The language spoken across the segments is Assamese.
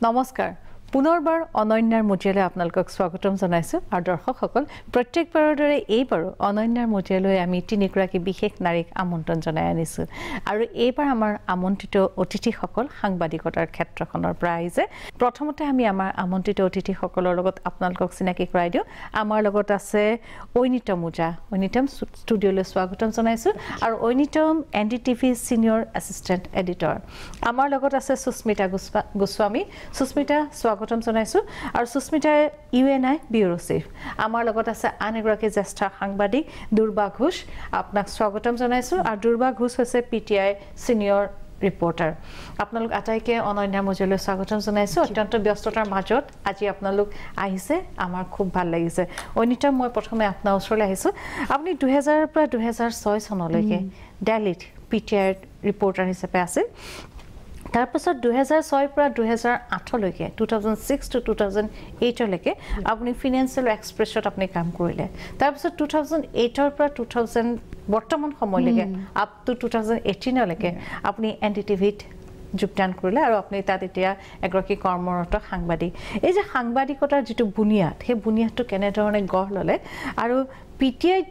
নমস্কাৰ পুনৰবাৰ অনন্যাৰ মুজিয়ালৈ আপোনালোকক স্বাগতম জনাইছো আৰু দৰ্শকসকল প্ৰত্যেকবাৰৰ দৰে এইবাৰো অনন্যাৰ মুজিয়ালৈ আমি তিনিগৰাকী বিশেষ নাৰীক আমন্ত্ৰণ জনাই আনিছো আৰু এইবাৰ আমাৰ আমন্ত্ৰিত অতিথিসকল সাংবাদিকতাৰ ক্ষেত্ৰখনৰ পৰা আহিছে প্ৰথমতে আমি আমাৰ আমন্ত্ৰিত অতিথিসকলৰ লগত আপোনালোকক চিনাকি কৰাই দিওঁ আমাৰ লগত আছে ঐনিতম মুজা ঐনিতম ষ্টুডিঅ'লৈ স্বাগতম জনাইছো আৰু ঐনিতম এনডিটিভি সিনিয়ৰ এছিষ্টেণ্ট এডিটৰ আমাৰ লগত আছে সুস্মিতা গোস্বামী সুস্মিতা স্বাগতম জনাইছো আৰু সুস্মিতা ইউএনআই ব্যুৰো চিফ আমাৰ লগত আছে আন এগৰাকী জ্যেষ্ঠ সাংবাদিক দুৰ্বা ঘোষ আপোনাক স্বাগতম জনাইছো আৰু দুৰ্বা ঘোষ হৈছে পিটিআই সিনিয়ৰ ৰিপৰ্টাৰ আপোনালোক আটাইকে অনন্যাৰ মুজিয়ালৈ স্বাগতম জনাইছো অত্যন্ত ব্যস্ততাৰ মাজত আজি আপোনালোক আহিছে আমাৰ খুব ভাল লাগিছে ঐনিতম মই প্ৰথমে আপোনাৰ ওচৰলৈ আহিছো আপুনি 2000 ৰ পৰা 2006 চনলৈকে দিল্লীত পিটিআই ৰিপৰ্টাৰ হিচাপে আছিল তাৰপিছত 2006 পৰা 2008 লৈকে 2006 to 2008 লৈকে আপুনি ফিনান্সিয়েল এক্সপ্ৰেছত আপুনি কাম কৰিলে তাৰপিছত 2008 ৰ পৰা 2000 বৰ্তমান সময়লৈকে আপ টু 2018 লৈকে আপুনি এনডিটিভিত যোগদান কৰিলে আৰু আপুনি তাত এতিয়া এগৰাকী কৰ্মৰত সাংবাদিক এই যে সাংবাদিকতাৰ যেটো বুনিয়াদ সেই বুনিয়াদটো কেনে ধৰণে গঢ় ললে আৰু পিটিআই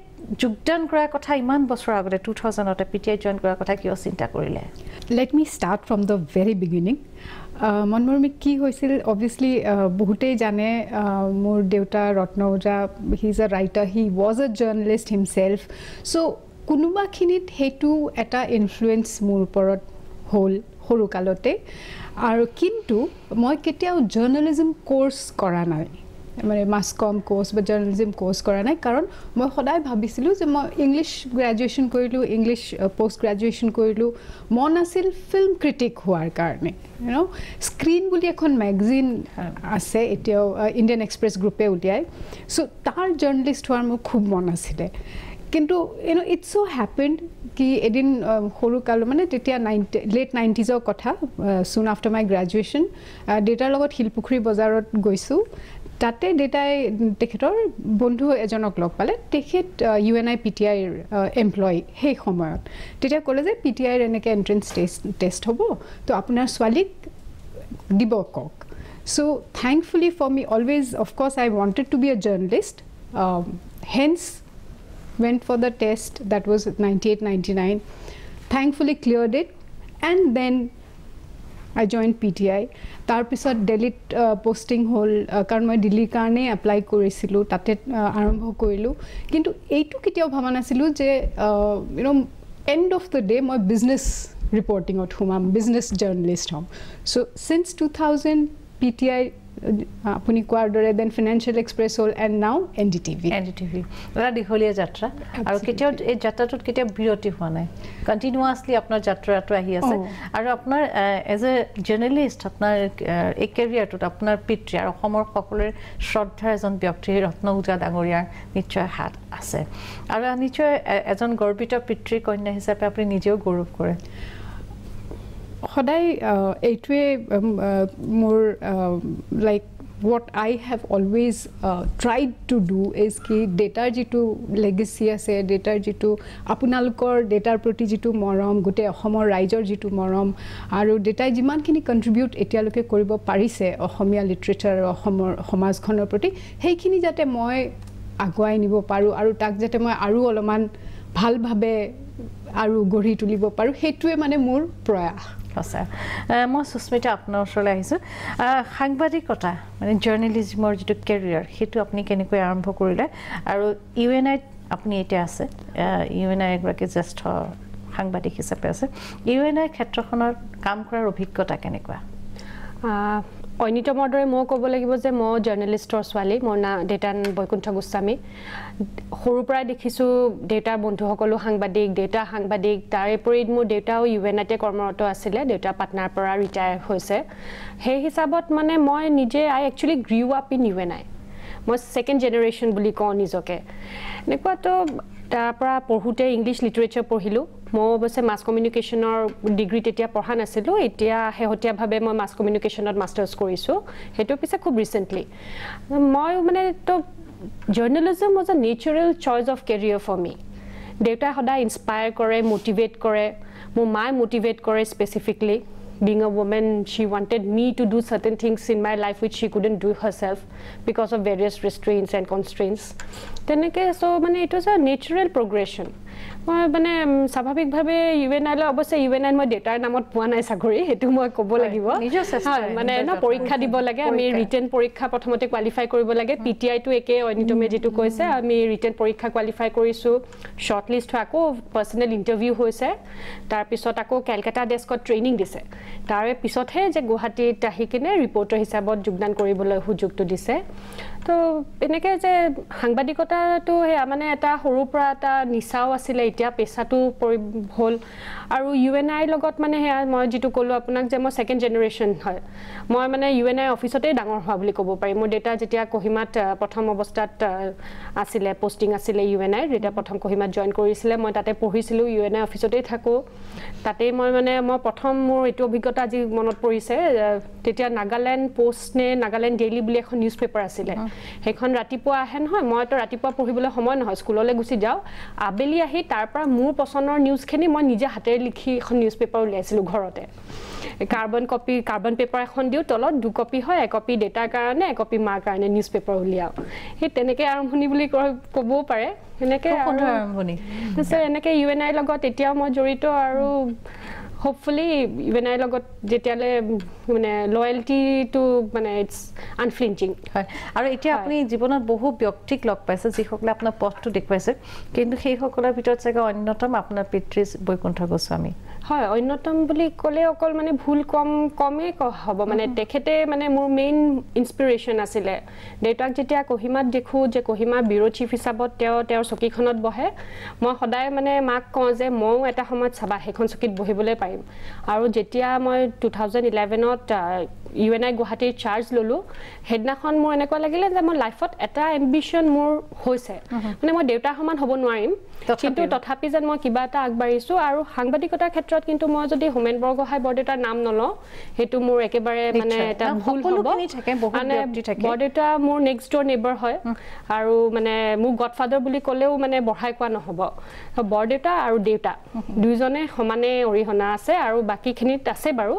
যোগদান কৰাৰ কথা ইমান বছৰ আগতে 2000 তে পিটিআই জয়েন কৰাৰ কথা কিয় চিন্তা কৰিলে Let me start from the very beginning. Mon Moromi কি হৈছিল obviously বহুতেই জানে মোৰ দেউতা ৰত্নউজা he is a writer he was a journalist himself so কোনোবাখিনিত হেতু এটা ইনফ্লুয়েন্স মোৰ ওপৰত হল সৰু কালতে আৰু কিন্তু মই কেতিয়াও জাৰ্নালিজম কোৰ্স কৰা নাই মানে মাস কম কোৰ্স বা জাৰ্নালিজম কোৰ্স কৰা নাই কাৰণ মই সদায় ভাবিছিলো যে মই ইংলিশ গ্ৰেজুৱেচন কৰিলো ইংলিশ পোষ্ট গ্ৰেজুৱেচন কৰিলো মন আছিল ফিল্ম ক্ৰিটিক হোৱাৰ কাৰণে you know স্ক্ৰিন বুলি এখন ম্যাগাজিন আছে এতিয়াও ইণ্ডিয়ান এক্সপ্ৰেছ গ্ৰুপে উলিয়াই সো তাৰ জাৰ্নালিষ্ট হোৱাৰ মোৰ খুব মন আছিল কিন্তু you know it so happened কি এদিন সৰু কাল মানে তেতিয়া late 90s ৰ কথা soon after my graduation ডেটাৰ লগত হিলপুখুৰী বজাৰত গৈছো তাতে ডেটাই তেখেতৰ বন্ধু এজনক লগ পালে তেখেত ইউএনআই পিটিআই এমপ্লয়ি সেই সময়ত তেতিয়া ক'লে যে পিটিআইৰ এনেকৈ এন্ট্ৰেন্স টেষ্ট হ'ব তো আপোনাৰ ছোৱালীক দিব কক so thankfully for me always of course I wanted to be a journalist hence went for the test that was 98-99 thankfully cleared it and then I joined PTI তাৰপিছত দিল্লীত পোষ্টিং হল কাৰণ মই দিল্লীৰ কাৰণে এপ্লাই কৰিছিলো তাতে আৰম্ভ কৰিলো কিন্তু এইটো কিতিয়াও ভাবা নাছিলো যে you know end of the day মই বিজনেস ৰিপৰ্টিংত হুমাম বিজনেস জাৰ্নালিষ্ট হম so since 2000 PTI আপুনি কোৱাৰ দৰে দেন ফিনান্সিয়েল এক্সপ্ৰেছ হল এণ্ড নাও এনডিটিভি এটা দীঘলীয়া যাত্ৰা আৰু কেতিয়াও এই যাত্ৰাটোত কেতিয়াও বিৰতি হোৱা নাই কণ্টিনিউয়াছলি আপোনাৰ যাত্ৰাটো আহি আছে আৰু আপোনাৰ এজ এ জাৰ্নালিষ্ট আপোনাৰ এই কেৰিয়াৰটোত আপোনাৰ পিতৃ আৰু অসমৰ সকলোৰে শ্ৰদ্ধাৰ এজন ব্যক্তি ৰত্নউজা ডাঙৰীয়াৰ নিশ্চয় হাত আছে আৰু নিশ্চয় এজন গৰ্বিত পিতৃ কন্যা হিচাপে আপুনি নিজেও গৌৰৱ কৰে সদায় এইটোৱে মোৰ like what I have always tried to do is ki data jitu legacy ase data jitu apunalukor data proti jitu morom gote ohomor raijor jitu morom aru data jiman kini contribute etialoke koribo parise ohomia literature ohomor homaj khonor proti heikini jate moi aguai nibo paru aru tak jate moi aru oloman bhal bhabe aru gori tulibo paru hetue mane mur proyas আছে মই সুস্মিতা আপোনাৰ ওচৰলৈ আহিছো সাংবাদিকতা মানে জাৰ্নালিজমৰ যেটো কেৰিয়াৰ হেতু আপুনি কেনেকৈ আৰম্ভ কৰিলে আৰু ইউএনআই আপুনি এতিয়া আছে ইউএনআই এগৰাকী জ্যেষ্ঠ সাংবাদিক হিচাপে আছে ইউএনআই ক্ষেত্ৰখনৰ কাম কৰাৰ অভিজ্ঞতা কেনেকুৱা ঐনিতমৰ দৰে মই ক'ব লাগিব যে মই জাৰ্নালিষ্টৰ ছোৱালী মোৰ নাম ডেটান বৈকুণ্ঠ গোস্বামী সৰুৰ পৰাই দেখিছোঁ দেউতাৰ বন্ধুসকলো সাংবাদিক তাৰে পৰিত মোৰ দেউতাও ইউএনআইতে কৰ্মৰত আছিলে দেউতা পাটনাৰ পৰা ৰিটায়াৰ হৈছে সেই হিচাপত মানে মই নিজে আই একচুৱেলি গ্ৰিউ আপ ইন ইউএনআই মই সেকেন্ড জেনাৰেশ্যন বুলি কওঁ নিজকে এনেকুৱাতো তাৰ পৰা পঢ়োতে ইংলিছ লিটাৰেচাৰ পঢ়িলোঁ মই অৱশ্যে মাছ কমিউনিকেশ্যনৰ ডিগ্ৰী তেতিয়া পঢ়া নাছিলোঁ এতিয়া শেহতীয়াভাৱে মই মাছ কমিউনিকেশ্যনত মাষ্টাৰ্ছ কৰিছোঁ সেইটো পিছে খুব ৰিচেণ্টলি মই মানে তো journalism was a natural choice of career for me দেউতাই সদায় ইনস্পায়াৰ কৰে মটিভেট কৰে মোৰ মায়ে মটিভেট কৰে specifically being a woman she wanted me to do certain things in my life which she couldn't do herself because of various restraints and constraints teneke so mane it was a natural progression মই মানে স্বাভাৱিকভাৱে ইউএনআইলে অৱশ্যে ইউএনআই মই ডেটাৰ নামত পোৱা নাই চাকৰি সেইটো মই ক'ব লাগিব মানে ন পৰীক্ষা দিব লাগে আমি ৰিটেন পৰীক্ষা প্ৰথমতে কোৱালিফাই কৰিব লাগে পিটিআইটো একে অনিতমে যেটো কৈছে আমি ৰিটেন পৰীক্ষা কোৱালিফাই কৰিছো শৰ্ট লিষ্ট হয় আকৌ পাৰ্সোনেল ইন্টাৰভিউ হৈছে তাৰ পিছত আকৌ কলকাতা ডেস্কত ট্ৰেইনিং দিছে তাৰে পিছতহে যে গুৱাহাটীত আহি কিনে ৰিপৰ্টাৰ হিচাপত যোগদান কৰিবলৈ সুযোগটো দিছে তো এনেকৈ যে সাংবাদিকতাটো মানে এটা সৰুৰ পৰা এটা নিচাও আছিলে এতিয়া পেছাটো হ'ল আৰু ইউএনআইৰ লগত মানে সেয়া মই যেটো ক'লো আপোনাক যে মই সেকেন্ড জেনাৰেশন হয় মই মানে ইউএনআই অফিচতে ডাঙৰ হোৱা বুলি ক'ব পাৰি মোৰ ডেটা যেতিয়া কোহিমাত প্ৰথম অৱস্থাত আছিলে পোষ্টিং আছিলে ইউএনআই যেতিয়া প্ৰথম কোহিমাত জয়েন কৰিছিলে মই তাতে পঢ়িছিলো ইউএনআই অফিচতে থাকো তাতে মই মানে মই প্ৰথম মোৰ এটো অভিজ্ঞতা আজি মনত পৰিছে তেতিয়া নাগালেণ্ড পোষ্ট নে নাগালেণ্ড ডেইলি বুলি এখন নিউজ পেপাৰ আছিলে সেইখন ৰাতিপুৱা আহে নহয় মই তো ৰাতিপুৱা পঢ়িবলৈ সময় নহয় স্কুললৈ গুচি যাও আবেলি আহি তাৰ পৰা মোৰ পছন্দৰ নিউজখিনি মই নিজে হাতেৰে লিখি এখন নিউজ পেপাৰ উলিয়াইছিলো ঘৰতে কাৰ্বন পেপাৰ এখন দিও তলত দু কপি হয় এক কপি ডেটাৰ কাৰণে এক কপি মাৰ কাৰণে নিউজ পেপাৰ উলিয়াও সেই তেনেকে আৰম্ভণি বুলি ক'ব পাৰে এনেকে আৰম্ভণি এনেকে ইউএনআই লগত এতিয়াও মই জড়িত আৰু hopefully even I logot jetiale mane loyalty to mane it's unflinching hoy aru etia apni jibonot bohu byaktik log paise ji hokle apna pothto dekwaise kintu sei hokolar bitor jaga onnotom apnar pitris boikuntha goswami হয় অন্যতম বুলি কলে অকল মানে ভুল কমে হ'ব মানে দেখেতে মানে মোৰ মেইন ইনস্পিৰেশন আছিল ডেটাক যেতিয়া কোহিমাত দেখো যে কোহিমা ব্যুৰো চিফ হিচাপত তেওঁৰ চকীখনত বহে মই সদায় মানে মাক কওঁ যে মই এটা সময়ত চাবা হেখন চকীত বহিবলৈ পাৰিম আৰু যেতিয়া মই 2011ত ইউএনআই গুৱাহাটীৰ চাৰ্জ ললো হেডনাখন মোৰ এনেকুৱা লাগিলে যে মই লাইফত এটা এম্বিশন মোৰ হৈছে মানে মই দেউতাৰ সমান হ'ব নোৱাৰিম কিন্তু তথাপি যেন মই কিবা এটা আগবাঢ়িছো আৰু সাংবাদিকতাৰ ক্ষেত্ৰত কিন্তু মই যদি হোমেন বৰগোহাঁই বৰদেউতাৰ নাম নলওঁ হেতু মোৰ একেবাৰে মানে এটা ভুল হ'ব মানে বৰদেউতা মোৰ নেক্সট ডোৰ নেইবাৰ হয় আৰু মানে মোৰ গডফাদাৰ বুলি ক'লেও মানে বঢ়াই কোৱা নহ'ব বৰদেউতা আৰু দেউতা দুইজনে সমানে অৰিহণা আছে আৰু বাকিখিনিত আছে বাৰু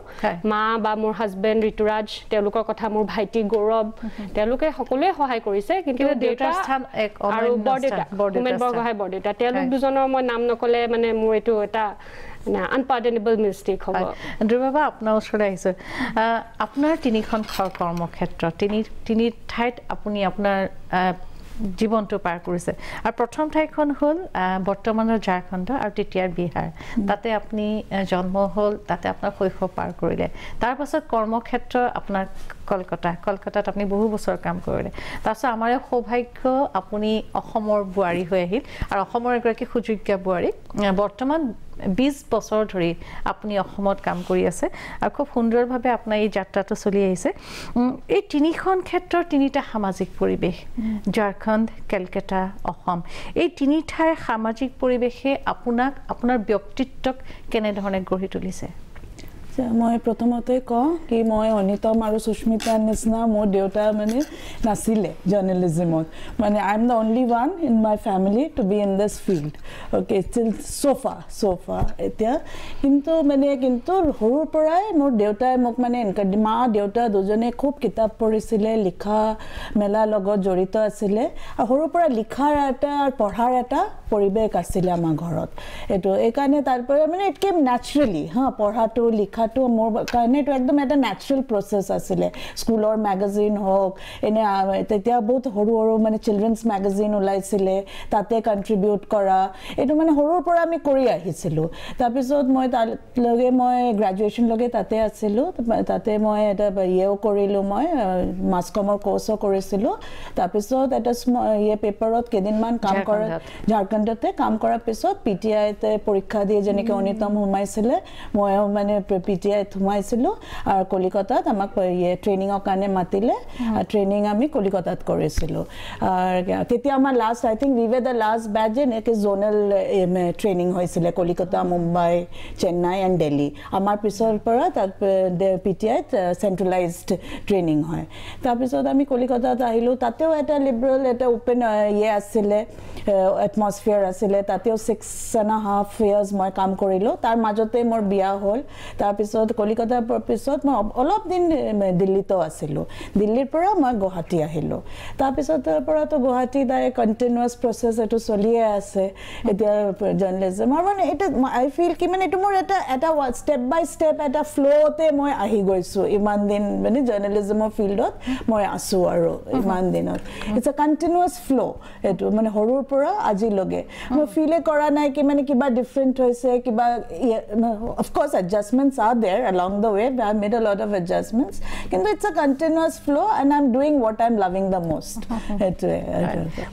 মা বা মোৰ হাজবেণ্ড ঋতুৰাজ তেওঁলোকৰ কথা মোৰ ভাইটি গৌৰৱ তেওঁলোকে সকলোৱে সহায় কৰিছে কিন্তু দেউতাৰ স্থান এক আৰু বৰদেউতা হোমেন বৰগোহাঁই বৰদেউতা তেওঁলোক দুজনৰ মই নাম নকলে মানে মোৰ এটো এটা unpardonable mistake হ'ব দ্ৰুবাবা আপোনাৰ ওচৰলৈ আহিছে আপোনাৰ তিনিখন কৰ্মক্ষেত্ৰ তিনি ঠাইত আপুনি আপোনাৰ জীৱনটো পাৰ কৰিছে আৰু প্ৰথম ঠাইখন হ'ল বৰ্তমানৰ ঝাৰখণ্ড আৰু তেতিয়াৰ বিহাৰ তাতে আপুনি জন্ম হ'ল তাতে আপোনাৰ শৈশৱ পাৰ কৰিলে তাৰ পাছত কৰ্মক্ষেত্ৰ আপোনাৰ কলকাতাত আপুনি বহু বছৰ কাম কৰিলে তাৰপিছত আমাৰ সৌভাগ্য আপুনি অসমৰ বুৱাৰী হৈ আহিল আৰু অসমৰ এগৰাকী সুযোগ্য বুৱাৰী বৰ্তমান 20 বছৰ ধৰি আপুনি অসমত কাম কৰি আছে আৰু খুব সুন্দৰভাৱে আপোনাৰ এই যাত্ৰাটো চলি আহিছে এই তিনিখন ক্ষেত্ৰৰ তিনিটা সামাজিক পৰিবেশ ঝাৰখণ্ড কলকাতা অসম এই তিনি ঠাইৰ সামাজিক পৰিবেশে আপোনাৰ ব্যক্তিত্বক কেনে ধৰণে গঢ়ি তুলিছে মই প্ৰথমতে কওঁ কি মই অনিতম আৰু সুস্মিতাৰ নিচিনা মোৰ দেউতা মানে নাছিলে জাৰ্নেলিজমত মানে I am the only one in my family to be in this field okay still সোফা এতিয়া কিন্তু সৰুৰ পৰাই মোৰ দেউতাই মোক মানে মা দেউতা দুজনে খুব কিতাপ পঢ়িছিলে লিখা মেলাৰ লগত জড়িত আছিলে আৰু সৰুৰ পৰা লিখাৰ এটা আৰু পঢ়াৰ এটা পৰিৱেশ আছিলে আমাৰ ঘৰত এইটো এইকাৰণে তাৰপৰা মানে ইট কেম নেচাৰেলি পঢ়াটো লিখা মোৰ কাৰণে তো একদম এটা ন্যাচাৰাল প্ৰসেস আছিলে স্কুলৰ ম্যাগাজিন হওক এনে তেতিয়া বহুত সৰু মানে চিলড্ৰেনছ ম্যাগাজিন ওলাইছিলে তাতে কন্ট্ৰিবিউট কৰা এটো মানে সৰুৰ পৰা আমি কৰি আহিছিলো তাৰ পিছত মই গ্ৰেজুৱেচন লগে তাতে আছিলো তাতে মই এটা ইয়েও কৰিলো মই মাস কমৰ কোৰ্সও কৰিছিলো তাৰ পিছত এটা পেপাৰত কেদিনমান কাম কৰা ঝাৰখণ্ডতে কাম কৰাৰ পিছত পিটিআইতে পৰীক্ষা দিয়ে যেনেকৈ অনিতম হুমাইছিলে মই মানে PTI সোমাইছিলো আৰু কলিকতাত আমাক ট্ৰেইনিংৰ কাৰণে মাতিলে ট্ৰেইনিং আমি কলিকতাত কৰিছিলো তেতিয়া আমাৰ last I think we were the last batch একে জোনাল ট্ৰেইনিং হৈছিলে কলিকতা মুম্বাই চেন্নাই এণ্ড দিল্লী আমাৰ পিছৰ পৰা তাত PTI চেন্ট্ৰেলাইজড ট্ৰেইনিং হয় তাৰপিছত আমি কলিকতাত আহিলো তাতেও এটা লিবাৰেল এটা ওপেন আছিলে এটমস্ফিয়াৰ আছিলে তাতেও 6.5 years মই কাম কৰিলো তাৰ মাজতে মোৰ বিয়া হ'ল তাৰপিছত কলিকতাৰ পিছত মই অলপ দিন দিল্লীতো আছিলো দিল্লীৰ পৰা মই গুৱাহাটী আহিলো তাৰপিছত পৰাতো গুৱাহাটী দাই কন্টিনিউয়াস প্ৰসেস এটো চলিয়ে আছে এতিয়া জাৰ্নালিজম আৰু মানে এটা আই ফিল কি মানে এটো মোৰ এটা ষ্টেপ বাই ষ্টেপ এটা ফ্লোতে মই আহি গৈছো ইমান দিন মানে জাৰ্নালিজমৰ ফিল্ডত মই আছো আৰু ইমান দিনত ইটস আ কন্টিনিউয়াস ফ্লো এটো মানে হৰুৰ পৰা আজি লগে মই ফিলে কৰা নাই কি মানে কিবা ডিফাৰেন্ট হৈছে কিবা of course adjustments are there along the way I made a lot of adjustments কিন্তু it's a continuous flow and I'm doing what I'm loving the most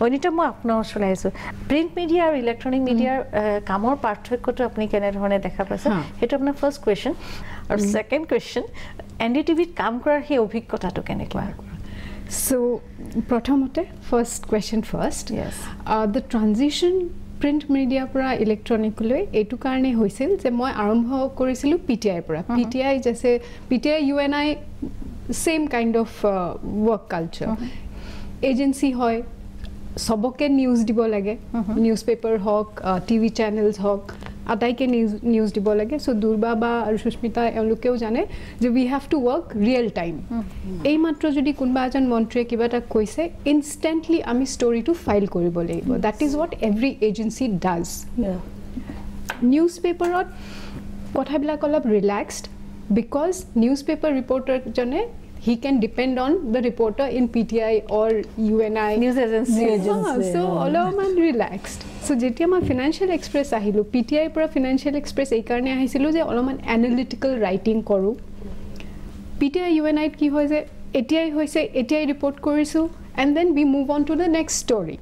Anita মই আপোনাৰ ওচৰলৈ আহিছো প্ৰিন্ট মিডিয়া আৰু ইলেক্ট্ৰনিক মিডিয়াৰ কামৰ পাৰ্থক্যটো আপুনি কেনে ধৰণে দেখা পাইছে হেতু আপোনাৰ ফাৰ্স্ট কোৱেশ্চন আৰু সেকেন্ড কোৱেশ্চন এনডিটিভিত কাম কৰাৰ সেই অভিজ্ঞতাটো কেনেকুৱা So প্ৰথমতে first question first the transition print media পৰা ইলেক্ট্ৰনিকলৈ এটু কাৰণে হৈছিল যে মই আৰম্ভ কৰিছিলো পিটিআই পৰা PTI জেসে PTI UNI same kind of work culture agency হয় সবকে নিউজ দিব লাগে নিউজ পেপার হক টিভি চ্যানেলস হক আটাইকে নিউজ দিব লাগে সো দুৰ্বাবা আৰু সুস্মিতা এওঁলোকেও জানে যে we have to work real time এই মাত্ৰ যদি কোনবা এজন মন্ত্ৰীয়ে কিবা এটা কৈছে ইনস্ট্যান্টলি আমি ষ্টৰীটো ফাইল কৰিব লাগিব that is what every agency does news পেপাৰত কথাবিলাক অলপ relaxed because news paper reporter জনে he can depend on the reporter in PTI or UNI news agency so all of man relaxed so jetia ma financial express ahilu PTI pura financial express ei karone ahisilu je all man analytical writing koru PTI UNI ki hoy je ATI hoise ATI report korisu and then we move on to the next story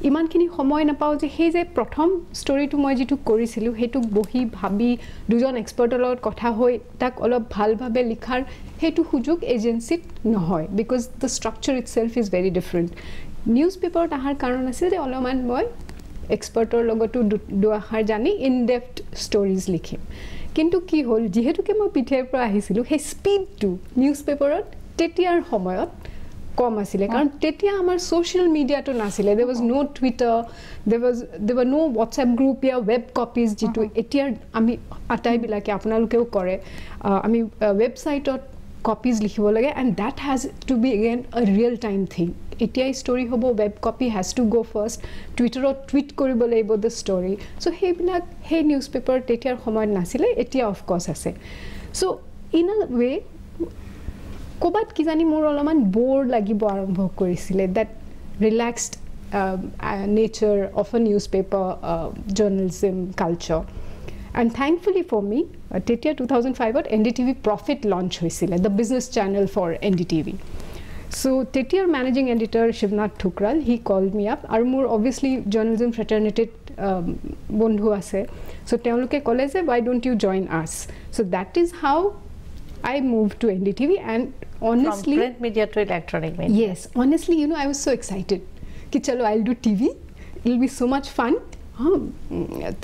ইমানখিনি সময় নাপাও যে হে যে প্ৰথম ষ্টৰীটো মই যেটো কৰিছিলো হেতু বহি ভাবি দুজন এক্সপাৰ্টৰ লগত কথা হৈ তাক অলপ ভালভাৱে লিখাৰ হেতু সুযোগ এজেন্সিত নহয় because the structure itself is very different news পেপাৰত আহাৰ কাৰণ আছে যে অলপমান মই এক্সপাৰ্টৰ লগতো দুআষাৰ জানি ইন ডেপথ ষ্টৰীজ লিখিম কিন্তু কি হ'ল যেহেতুকে মই পিঠিৰ পৰা আহিছিলো হে স্পীডটো নিউজ পেপাৰত তেতিয়াৰ সময়ত কম আছিলে কাৰণ তেতিয়া আমাৰ সোশ্যাল মিডিয়াটো নাছিলে there was no Twitter there were no WhatsApp group या web copies যেটো এতিয়া আমি আটাই বিলাকে আপোনালোকেও কৰে আমি ওয়েবসাইটত copies লিখিব লাগে and that has to be again a real time thing এতিয়া story হ'ব web copy has to go first Twitterত tweet কৰিব লাগিব the story so হেবিলাক হে নিউজপেপাৰ তেতিয়াৰ সময়ত নাছিলে এতিয়া of course আছে so in a way কোবাত কি জানি মোৰ অলমান বোৰ লাগিব আৰম্ভ কৰিছিলে that relaxed nature of a newspaper journalism culture and thankfully for me tetia 2005 ot NDTV profit launch hoisile the business channel for NDTV so tetia managing editor Shivnath Thukral he called me up and more obviously journalism fraternity bondhu ase so teoluke kole je why don't you join us so that is how I moved to NDTV and honestly from print media to electronic media yes honestly you know I was so excited ki chalo I'll do TV it'll be so much fun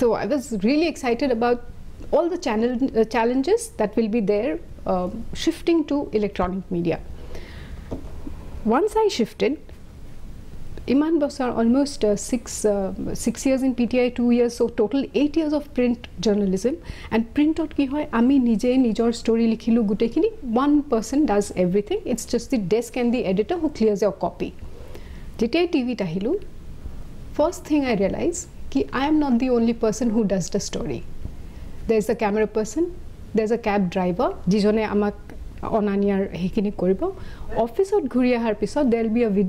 so I was really excited about all the challenges that will be there shifting to electronic media once I shifted Iman Bosar almost 6 years in PTI 2 years so total 8 years of print journalism and print out ki hoy ami nije nijor story likhilu gutekini one person does everything it's just the desk and the editor who clears your copy jetai TV tahilu first thing I realized ki I am not the only person who does the story there's a camera person there's a cab driver jijone amak Ananya hekini koribo office ot ghuri ahar pisot there will be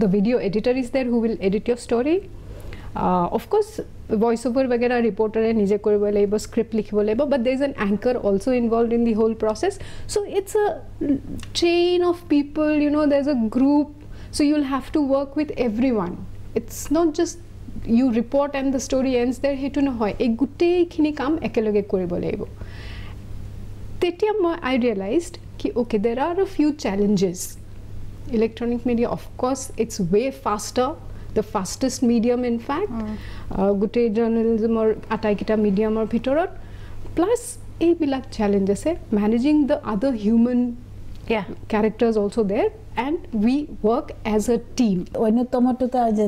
the video editor is there who will edit your story of course voice over wagera reporter nije koribo laibo script likhibo laibo but there is an anchor also involved in the whole process so it's a chain of people you know there's a group so you'll have to work with everyone it's not just you report and the story ends there hetu no hoy ei gutei khini kam ekeloge koribo laibo তেতিয়া I realized ki okay, there are a few challenges. Electronic media, of course, it's way faster, the fastest medium in fact. Gute journalism or ataikita medium or bhitorot. Plus a bilak challenges managing the other human characters also there, and we work as a team. অন্যতমটো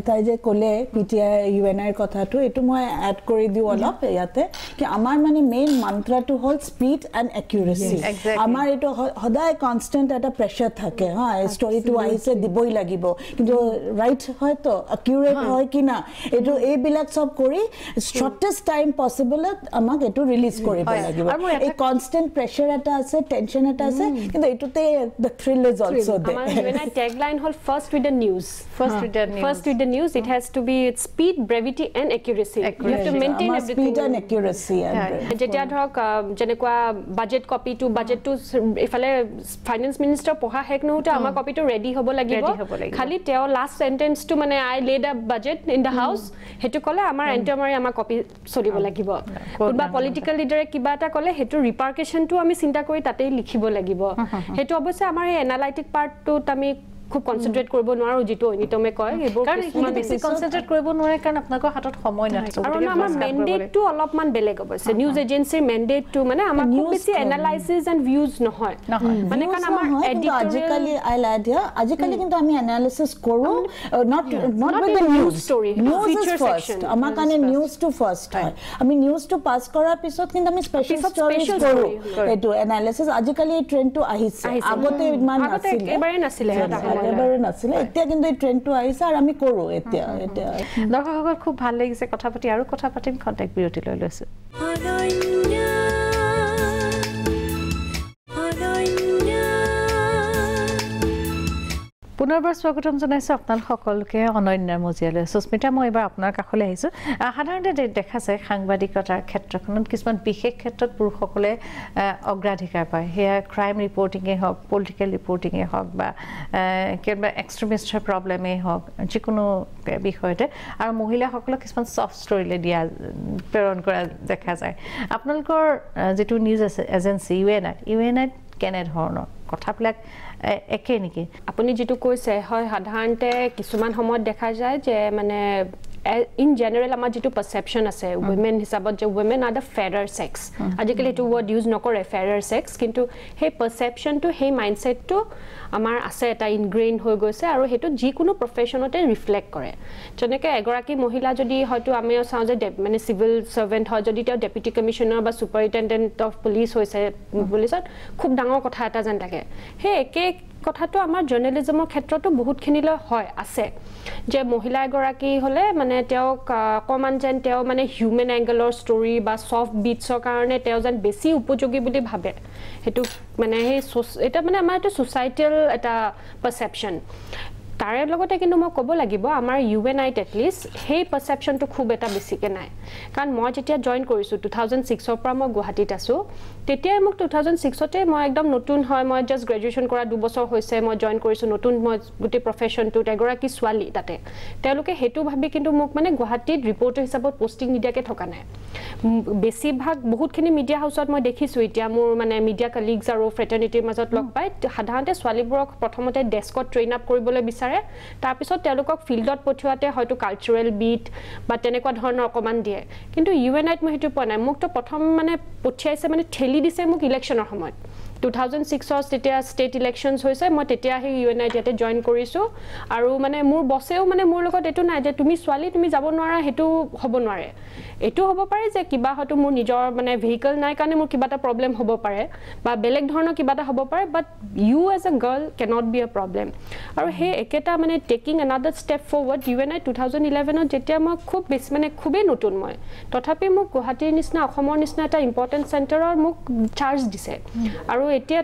তাই যে ক'লে পিটিআই ইউএনআইৰ কথাটো এটো মই এড কৰি দিও অলপ ইয়াতে কি আমাৰ মানে মেইন মন্ত্ৰটো হ'ল স্পীড এণ্ড একিউৰেসি আমাৰ এটো সদায় কনস্ট্যান্ট এটা প্ৰেসাৰ থাকে হা ষ্টৰীটো আহিছে দিবই লাগিব কিন্তু ৰাইট হয় তো একিউৰেট হয় কি না এটো এই বিলাক সব কৰি শৰ্টেষ্ট টাইম পসিবল আমাক এটো ৰিলিজ কৰিব লাগিব এই কনস্ট্যান্ট প্ৰেসাৰ এটা আছে টেনশন এটা আছে কিন্তু এটোতে the thrill is also there. When I tagline hold first with the news. First with the news. It has to be speed, brevity, and accuracy. You have to maintain everything. Speed and accuracy. Jetia dhok jenekwa budget copy to ifale finance minister poha hek no ta ama copy to ready hobo lagibo. Khali teo last sentence to mane I laid a budget in the house. Hetu kole amar entomary ama copy solibo lagibo. Ba political leader kiba ta kole hetu repercussion to ami sinta kori tatei likhibo lagibo. Hetu অবশ্যে আমাৰ এই এনালাইটিক পাৰ্টটো আমি খুব কনসেন্ট্ৰেট কৰিব নোৱাৰো যেটো অনিতমে কয় এবোৰ কাৰণ বেছি কনসেন্ট্ৰেট কৰিব নোৱাৰে কাৰণ আপোনাকৰ হাতত সময় নাই আৰু আমাৰ মেন্ডেটটো অলপমান বেলেগ অৱশ্যে নিউজ এজেন্সিৰ মেন্ডেটটো মানে আমাৰ খুব বেছি এনালাইসিস এন্ড ভিউজ নহয় মানে কাৰণ আমাৰ এডিটোৰিয়ালি আই লাইডিয়া আজিকালি কিন্তু আমি এনালাইসিস কৰো not with the news story feature section আমাৰ কাৰণে নিউজ টু ফাৰ্স্ট হয় আমি নিউজ টু পাস কৰাৰ পিছত কিন্তু আমি স্পেশাল ষ্টৰীজ কৰো এটো এনালাইসিস আজিকালি এই ট্ৰেন্ডটো আহিছে আগতে ইমান নাছিল এবাৰে নাছিল এবাৰে নাছিল এতিয়া কিন্তু এই ট্ৰেন্ডটো আহিছে আৰু আমি কৰো এতিয়া দৰ্শকসকল খুব ভাল লাগিছে কথা পাতি আৰু কথা পাতিম কন্টাক্ট বিৰতি লৈ লৈছো পুনৰবাৰ স্বাগতম জনাইছো আপোনাল সকলোকে অনন্যাৰ মজিয়ালৈ সুস্মিতা মই এবাৰ আপোনাৰ কাখলৈ আহিছো সাধাৰণতে দেখা যায় সাংবাদিকতাৰ ক্ষেত্ৰখনত কিছুমান বিশেষ ক্ষেত্ৰত পুৰুষসকলে অগ্ৰাধিকাৰ পায় হেয়া ক্ৰাইম ৰিপৰ্টিঙে হওক পলিটিকেল ৰিপৰ্টিঙে হওক বা কিবা এক্সট্ৰিমিষ্টৰ প্ৰব্লেমে হওক যিকোনো বিষয়তে আৰু মহিলাসকলক কিছুমান সফট ষ্টৰীলে দিয়া প্ৰেৰণ কৰা দেখা যায় আপোনালোকৰ যেটো নিউজ এজেন্সি ইউএনআই কেনে ধৰণৰ কথাবিলাক একে নেকি আপুনি যেটো কৈছে হয় সাধাৰণতে কিছুমান সময়ত দেখা যায় যে মানে in general আমাৰ যেটো পারসেপশন আছে women হিসাবত যে women are the fairer sex আজিকালি এটো ওয়ার্ড ইউজ নকৰে fairer sex কিন্তু হে পাৰসেপশন টু হে মাইন্ডসেট টু আমাৰ আছে এটা ইনগ্ৰেইন হৈ গৈছে আৰু হেতু যিকোনো প্ৰফেশনতে ৰিফ্লেক্ট কৰে যেনেকৈ এগৰাকী মহিলা যদি হয়তো আমি চাও যে মানে সিভিল সাৰ্ভেন্ট হয় যদি তেওঁ ডেপুটি কমিশনাৰ বা সুপাৰিনটেন্ডেন্ট অফ পুলিচ হৈছে পুলিচত খুব ডাঙৰ কথা এটা যেন লাগে হে একে কথাটো আমাৰ জাৰ্নালিজমৰ ক্ষেত্ৰতো বহুতখিনিলৈ হয় আছে যে মহিলা এগৰাকী হলে মানে তেওঁ কমান যেন তেওঁ মানে হিউম্যান এংগলৰ ষ্টৰী বা সফট বিটছৰ কাৰণে তেওঁ যেন বেছি উপযোগী বুলি ভাবে হেতু মানে এটা মানে আমাৰ এটা সোসাইটিয়াল এটা পাৰসেপশন তাৰে লগতে কিন্তু মই ক'ব লাগিব আমাৰ ইউএনআইত এটলিষ্ট সেই পাৰসেপশনটো খুব এটা বেছিকে নাই কাৰণ মই যেতিয়া জয়েন কৰিছো 2006 ৰ পৰা মই গুৱাহাটীত আছো তেতিয়া মোক 2006 তে মই একদম নতুন হয় মই জাস্ট গ্ৰেজুৱেচন কৰা 2 বছৰ হৈছে মই জয়েন কৰিছো নতুন মই গুটি প্ৰফেশনটো এগৰাকী ছোৱালী তাতে তেওঁলোকে হেতু ভাবি কিন্তু মোক মানে গুৱাহাটীত ৰিপৰ্টাৰ হিচাপত পোষ্টিং নিদিয়াকে থকা নাই বেছিভাগ বহুতখিনি মিডিয়া হাউচত মই দেখিছো এতিয়া মোৰ মানে মিডিয়া কলিগছ আৰু ফ্ৰেটাৰনিটিৰ মাজত লগ পাই সাধাৰণতে ছোৱালীবোৰক প্ৰথমতে ডেস্কত ট্ৰেইন আপ কৰিবলৈ বিচাৰে তাৰ পিছত তেওঁলোকক ফিল্ডত পঠিওৱাতে হয়তো কালচাৰেল বিট বা তেনেকুৱা ধৰণৰ অকমান দিয়ে কিন্তু ইউএনআইত মই হেতু পোৱা নাই মোক তো প্ৰথম মানে পঠিয়াইছে মানে ঠেলি দিছে মোক ইলেকশ্যনৰ সময়ত 2006 তেতিয়া স্টেট ইলেকশনস হৈছে মই তেতিয়া হে ইউএনআই ইয়াতে জয়েন কৰিছো আৰু মানে মোৰ বসেও মানে মোৰ লগত এটো নাই যে তুমি ছোৱালী তুমি যাব নোৱাৰা হেতু হ'ব নোৱাৰে এটো হ'ব পাৰে যে কিবা হয়তো মোৰ নিজৰ মানে ভেহিকল নাই কাৰণে মোৰ কিবা এটা প্ৰবলেম হ'ব পাৰে বা বেলেগ ধৰণৰ কিবা এটা হ'ব পাৰে but you as a girl cannot be a problem আৰু হে একেটা মানে taking another step forward UNI 2011 ত যেতিয়া মই খুব বেছি মানে খুবেই নতুন মই তথাপি মোক গুৱাহাটীৰ নিচিনা অসমৰ নিচিনা এটা ইম্পৰ্টেন্ট চেণ্টাৰৰ মোক চাৰ্জ দিছে আৰু এতিয়া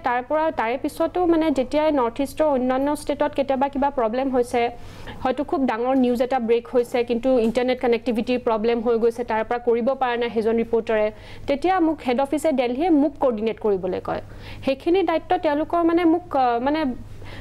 তাৰে পিছতো মানে যেতিয়া নৰ্থ ইষ্টৰ অন্যান্য ষ্টেটত কেতিয়াবা কিবা প্ৰবলেম হৈছে হয়তো খুব ডাঙৰ নিউজ এটা ব্ৰেক হৈছে কিন্তু ইন্টাৰনেট কানেক্টিভিটি প্ৰবলেম হৈ গৈছে তাৰ পৰা কৰিব পৰা নাই হেজন ৰিপৰ্টাৰে তেতিয়া মোক হেড অফিচে দিল্লীয়ে মোক কোঅৰ্ডিনেট কৰিবলৈ কয় হেখিনি দায়িত্ব তেওঁলোকৰ মানে মোক মানে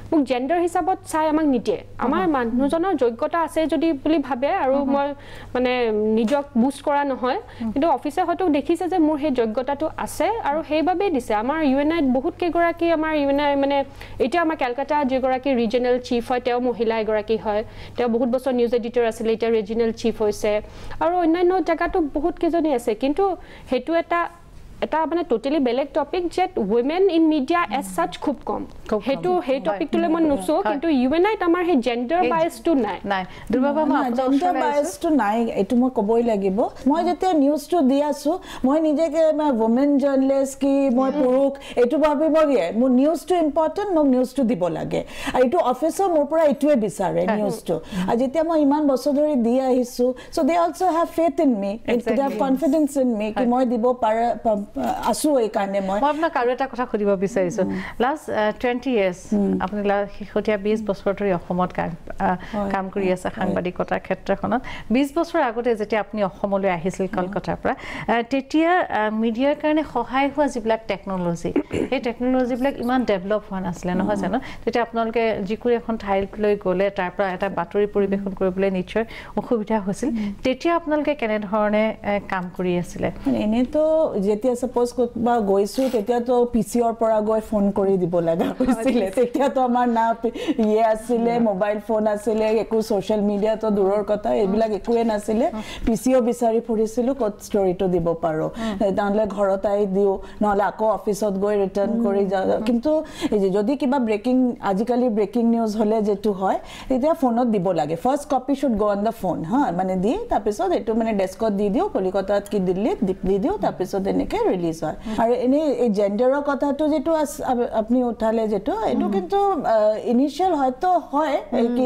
মোক জেন্ডাৰ হিচাপত চাই আমাক নিদিয়ে আমাৰ মানুহজনৰ যোগ্যতা আছে যদি বুলি ভাবে আৰু মই মানে নিজক বুষ্ট কৰা নহয় কিন্তু অফিসে হয়তো দেখিছে যে মোৰ সেই যোগ্যতাটো আছে আৰু সেইভাবে দিছে আমাৰ ইউএনআই বহুত কেগৰাকী আমাৰ ইউএনআই মানে এটা আমাৰ কলকাতা যেগৰাকী ৰিজনাল চিফ হয় তেও মহিলা এগৰাকী হয় তেও বহুত বছৰ নিউজ এডিটৰ আছিল এটা ৰিজনাল চিফ হৈছে আৰু অন্যান্য জায়গাটো বহুত কেজনী আছে কিন্তু হেতু এটা মানে টোটালি বেলেগ টপিক যে women in media as such খুব কম হেতু হে টপিকটোলে মই নুসো কিন্তু ইউএনআই আমাৰ হে জেন্ডাৰ বায়াসটো নাই দুৰ্বাবা মই জেন্ডাৰ বায়াসটো নাই এটো মই কবই লাগিব মই যেতিয়া নিউজটো দি আছো মই নিজেকে women journalist কি মই পুৰুষ এটো ভাবিব গিয়ে মোৰ নিউজটো ইম্পৰ্টেন্ট মোক নিউজটো দিব লাগে আৰু এটো অফিচাৰ মোৰ পৰা এটোৱে বিচাৰে নিউজটো আৰু যেতিয়া মই ইমান বছৰ ধৰি দি আহিছো so they also have faith in me they have confidence in me কি মই দিব পাৰা আসু এই কাৰণে মই আপোনাক আৰু এটা কথা খুদিব বিচাৰিছো লাষ্ট 20 ইয়াৰ্স আপুনি শেহতীয়া 20 বছৰ ধৰি অসমত কাম কৰি আছে সাংবাদিকতাৰ ক্ষেত্ৰখনত 20 বছৰ আগতে যেতিয়া আপুনি অসমলৈ আহিছিল কলকাতাৰ পৰা তেতিয়া মিডিয়াৰ কাৰণে সহায় হোৱা যিবিলাক টেকনলজি এই টেকনলজি বিলাক ইমান ডেভেলপ হোৱা নাছিল নহয় জানো তেতিয়া আপোনালোকে যিকোনো এখন ঠাইলৈ গলে তাৰ পৰা এটা বাতৰি পৰিবেশন কৰিবলৈ নিশ্চয় অসুবিধা হৈছিল তেতিয়া আপোনালোকে কেনে ধৰণে কাম কৰি আছিল এনে তো যেতিয়া suppose কতবা গৈছো তেতিয়া তো পিসিৰ পৰা গৈ ফোন কৰি দিব লাগা হৈছিল তেতিয়া তো আমাৰ না ইয়ে আছিল মোবাইল ফোন আছিল একো সোশ্যাল মিডিয়া তো দূৰৰ কথা এইবিলাক একোৱে নাছিল পিসিও বিচাৰি ফুৰিছিল কত ষ্টৰিটো দিব পাৰো তাহলে ঘৰত আই দিও নহলে আকৌ অফিসত গৈ ৰিটাৰ্ন কৰি কিন্তু যদি কিবা ব্ৰেকিং আজিকালি ব্ৰেকিং নিউজ হলে যেটো হয় তেতিয়া ফোনত দিব লাগে first copy should go on the phone হা মানে দি তাৰপিছত এটো মানে ডেস্কত দি দিও কলিকতাত কি দিল্লীত দি দিও তাৰপিছত এনেকে ৰিলিজ হয় আৰু এনে এই জেন্ডাৰৰ কথাটো যেটো আপনি উঠালে যেটো এটো কিন্তু ইনিশিয়াল হয়তো হয় কি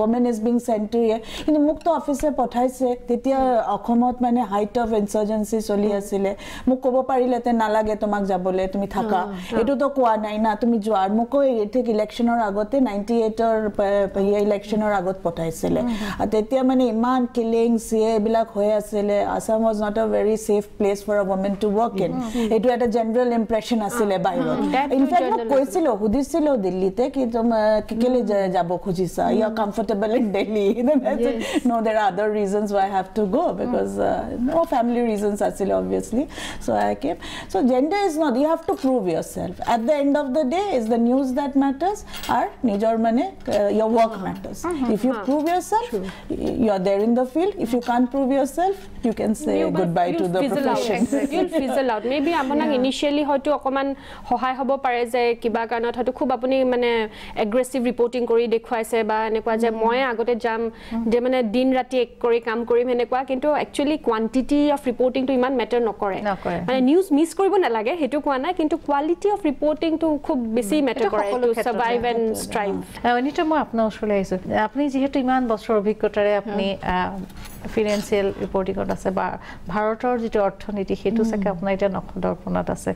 women is being sent to here কিন্তু মোক তো অফিসে পঠাইছে তেতিয়া অসমত মানে হাইট অফ ইনসার্জেন্সি চলি আছিল মোক কব পাৰিলেতে নালাগে তোমাক যাবলে তুমি থাকা এটো তো কোৱা নাই না তুমি যোৱাৰ মোক ঠিক ইলেকশনৰ আগতে 98 ৰ ইলেকশনৰ আগত পঠাইছিল আৰু তেতিয়া মানে ইমান কিলিংস এইবিলাক হৈ আছিল Assam was not a very safe place for a woman to work in এটো এটা জেনারেল ইমপ্রেশন আছিল বাহিৰত ইনফ্যাক্ট মই কৈছিল হুদিছিল দিল্লীতে কি তুমি কেলে যাব খুজিছা you are comfortable in Delhi no there are other reasons why I have to go because no family reasons আছিল obviously so I came so gender is not you have to prove yourself at the end of the day is the news that matters or nijor mane your work matters if you prove yourself you are there in the field if you can't prove yourself you can say goodbye to the profession you'll fizzle out maybe আপোনাক ইনিশিয়ালি হয়তো অকমান সহায় হ'ব পাৰে যে কিবা কাৰণত হয়তো খুব আপুনি মানে এগ্ৰেছিভ ৰিপৰ্টিং কৰি দেখুৱাইছে বা এনেকুৱা যে মই আগতে যাম যে মানে দিন ৰাতি এক কৰি কাম কৰিম এনেকুৱা কিন্তু একচুয়ালি কোয়ান্টিটি অফ ৰিপৰ্টিং টো ইমান মেটাৰ নকৰে মানে নিউজ মিস কৰিব নালাগে হেতু কোৱা নাই কিন্তু কোৱালিটি অফ ৰিপৰ্টিং টো খুব বেছি মেটাৰ কৰে টু সাৰ্ভাইভ এন্ড ষ্ট্ৰাইভ অনিতা মই আপোনাৰ ওচৰলৈ আহিছো আপুনি যেহেতু ইমান বছৰ অভিজ্ঞতাৰে আপুনি ফিনান্সিয়াল ৰিপৰ্টিংত আছে বা ভাৰতৰ যেটো অৰ্থনীতি হেতু সাকে আপোনাৰ এটা নখদৰ্পণত আছে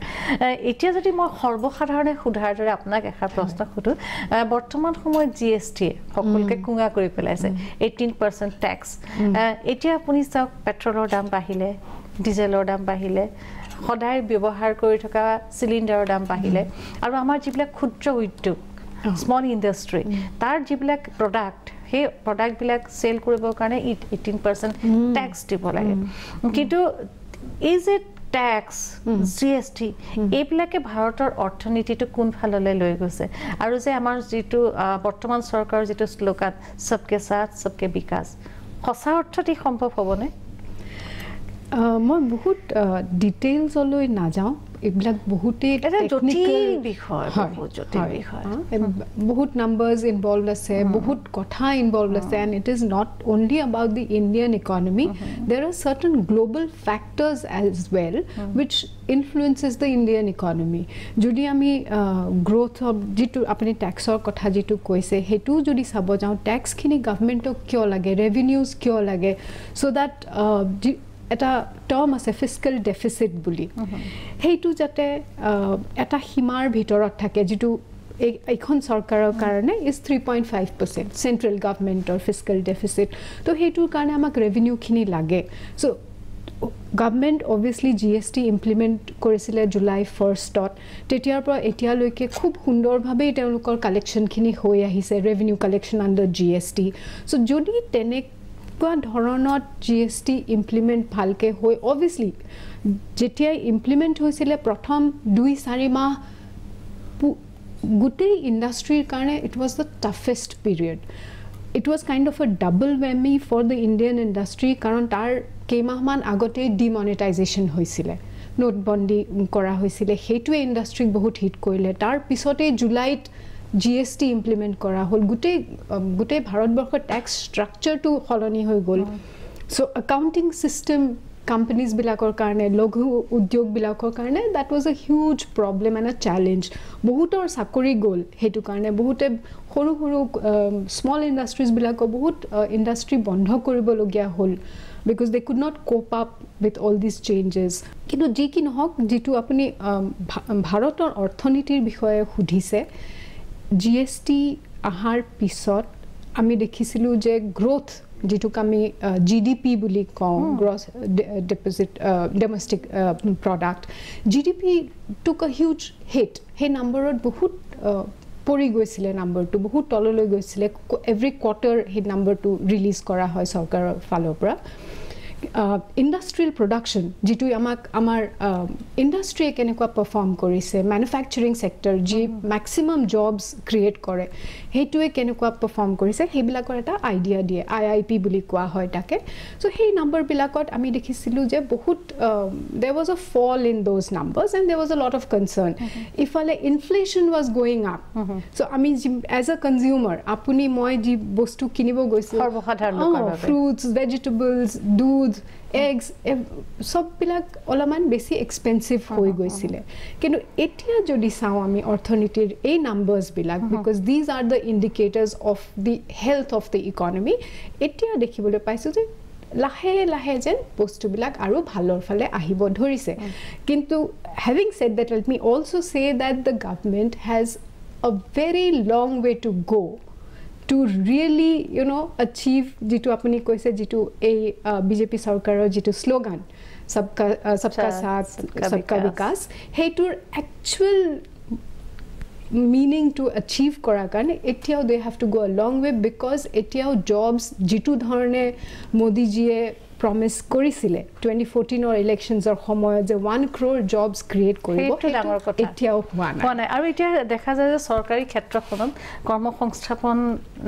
এতিয়া যদি মই সৰ্বসাধাৰণে সুধাৰ দৰে আপোনাক এটা প্ৰশ্ন খুদু বৰ্তমান সময়ত জিএসটি সকলকে কুঙা কৰি পেলাইছে 18% ট্যাক্স এতিয়া আপুনি চাওক পেট্ৰলৰ দাম বাঢ়িলে ডিজেলৰ দাম বাঢ়িলে সদায় ব্যৱহাৰ কৰি থকা সিলিন্ডাৰৰ দাম বাঢ়িলে আৰু আমাৰ যিবিলাক ক্ষুদ্ৰ উদ্যোগ স্মল ইন্ডাষ্ট্ৰি তাৰ যিবিলাক প্ৰডাক্ট হে প্ৰডাক্ট বিলাক সেল কৰিবৰ কাৰণে 18% ট্যাক্স দিব লাগে কিন্তু ইজ ইট ট্যাক্স জিএসটি এইবিলাকে ভাৰতৰ অৰ্থনীতিটো কোন ফাললৈ লৈ গৈছে আৰু যে আমাৰ যেটো বৰ্তমান চৰকাৰৰ যেটো স্লোগান সবকে সাথ সবকে বিকাশ সঁচা অৰ্থতে সম্ভৱ হ'বনে মই বহুত ডিটেইলস লৈ না যাও এইবিলাক বহুতে টেকনিক্যাল বিষয় বহুত জটিল বিষয় বহুত নাম্বাৰস ইনভলভড আছে বহুত কথা ইনভলভড আছে and it is not only about the Indian economy there are certain global factors as well which influences the Indian economy যদি আমি গ্রোথ অফ যেটো আপুনি ট্যাক্সৰ কথা যেটো কৈছে হেতু যদি চাব যাও ট্যাক্স খিনি গভৰ্ণমেণ্টক কিয় লাগে ৰেভিনিউজ কিয় লাগে so that এটা টাৰ্ম আছে ফিস্কাল ডেফিসিট বুলি হেতু যাতে এটা সীমাৰ ভিতৰত থাকে যেটো এইখন সৰকাৰৰ কাৰণে is 3.5% সেন্ট্ৰাল গভৰ্নমেন্টৰ ফিস্কাল ডেফিসিট তো হেতুৰ কাৰণে আমাক ৰেভিনিউ খিনি লাগে so Government obviously GST implement কৰিছিলে July 1st তেতিয়াৰ পৰা এতিয়ালৈকে খুব সুন্দৰভাৱে তেওঁলোকৰ কালেকশন খিনি হৈ আহিছে revenue collection under GST so যদি তেনেকুৱা ধৰণৰ GST implement ভালকে হৈ obviously যেতিয়া implement হৈছিলে প্ৰথম 2-4 মাহ গোটেই ইন্ডাস্ট্ৰিৰ কাৰণে it was the toughest period it was kind of a double whammy for the Indian industry karon tar কেইমাহমান আগতে ডিমনিটাইজেশন হৈছিলে নোটবন্দি কৰা হৈছিলে হেতুৱে ইন্ডাস্ট্ৰিক বহুত হিট কৰিলে তাৰ পিছতে জুলাইত GST ইমপ্লিমেন্ট কৰা হল গুটেই ভাৰতবৰ্ষৰ ট্যাক্স স্ট্ৰাকচাৰটো হলনি হৈ গল so accounting system companies bilakor karne loghu udyog bilakor karne that was a huge problem and a challenge bohutor sakori gol hetu karne bohute horu horu small industries bilako bahut industry bondho koribo logia hol because they could not cope up with all these changes kintu ji ki nohok jitu apni bharator orthonitir bishoye hudhise GST ahar pisot ami dekhisilu je growth jitu kami GDP বুলি কওঁ gross deposit domestic product GDP took a huge hit he number বহুত পৰি গৈছিলে নাম্বাৰটো বহুত তললৈ গৈছিলে every quarter he number to release কৰা হয় চৰকাৰৰ ফালৰ পৰা industrial production jitu amak amar industry kenekwa perform korise manufacturing sector ji maximum jobs create kore hetuwe kenekwa perform korise hebilakor eta idea die IIP buli kwa hoy take so hey number bilakot ami dekhisilu je bahut there was a fall in those numbers and there was a lot of concern if inflation was going up so ami as a consumer apuni moi ji bostu kinibo goisu fruits vegetables eggs সব বিলাক অলমান বেছি এক্সপেন্সিভ হৈ গৈছিলে কিন্তু এতিয়া যদি চাও আমি অৰ্থনীতিৰ এই নাম্বাৰস বিলাক because these are the indicators of the health of the economy এতিয়া দেখিবলৈ পাইছো যে লাহে লাহে যেন বস্তুবিলাক আৰু ভালৰ ফালে আহিব ধৰিছে কিন্তু having said that let me also say that the government has a very long way to go to really achieve jitu apuni koise jitu ei BJP sarkarar jitu slogan sabka saath sabka vikas hetur actual meaning to achieve kora karone etiao they have to go a long way because etiao jobs jitu dhorne modi jiye promise korisile 2014 or elections or homoy je 1 crore jobs create koribo etiao hua nai aru etia dekha jay je sarkari kshetrokhonot kormo সংস্থাপন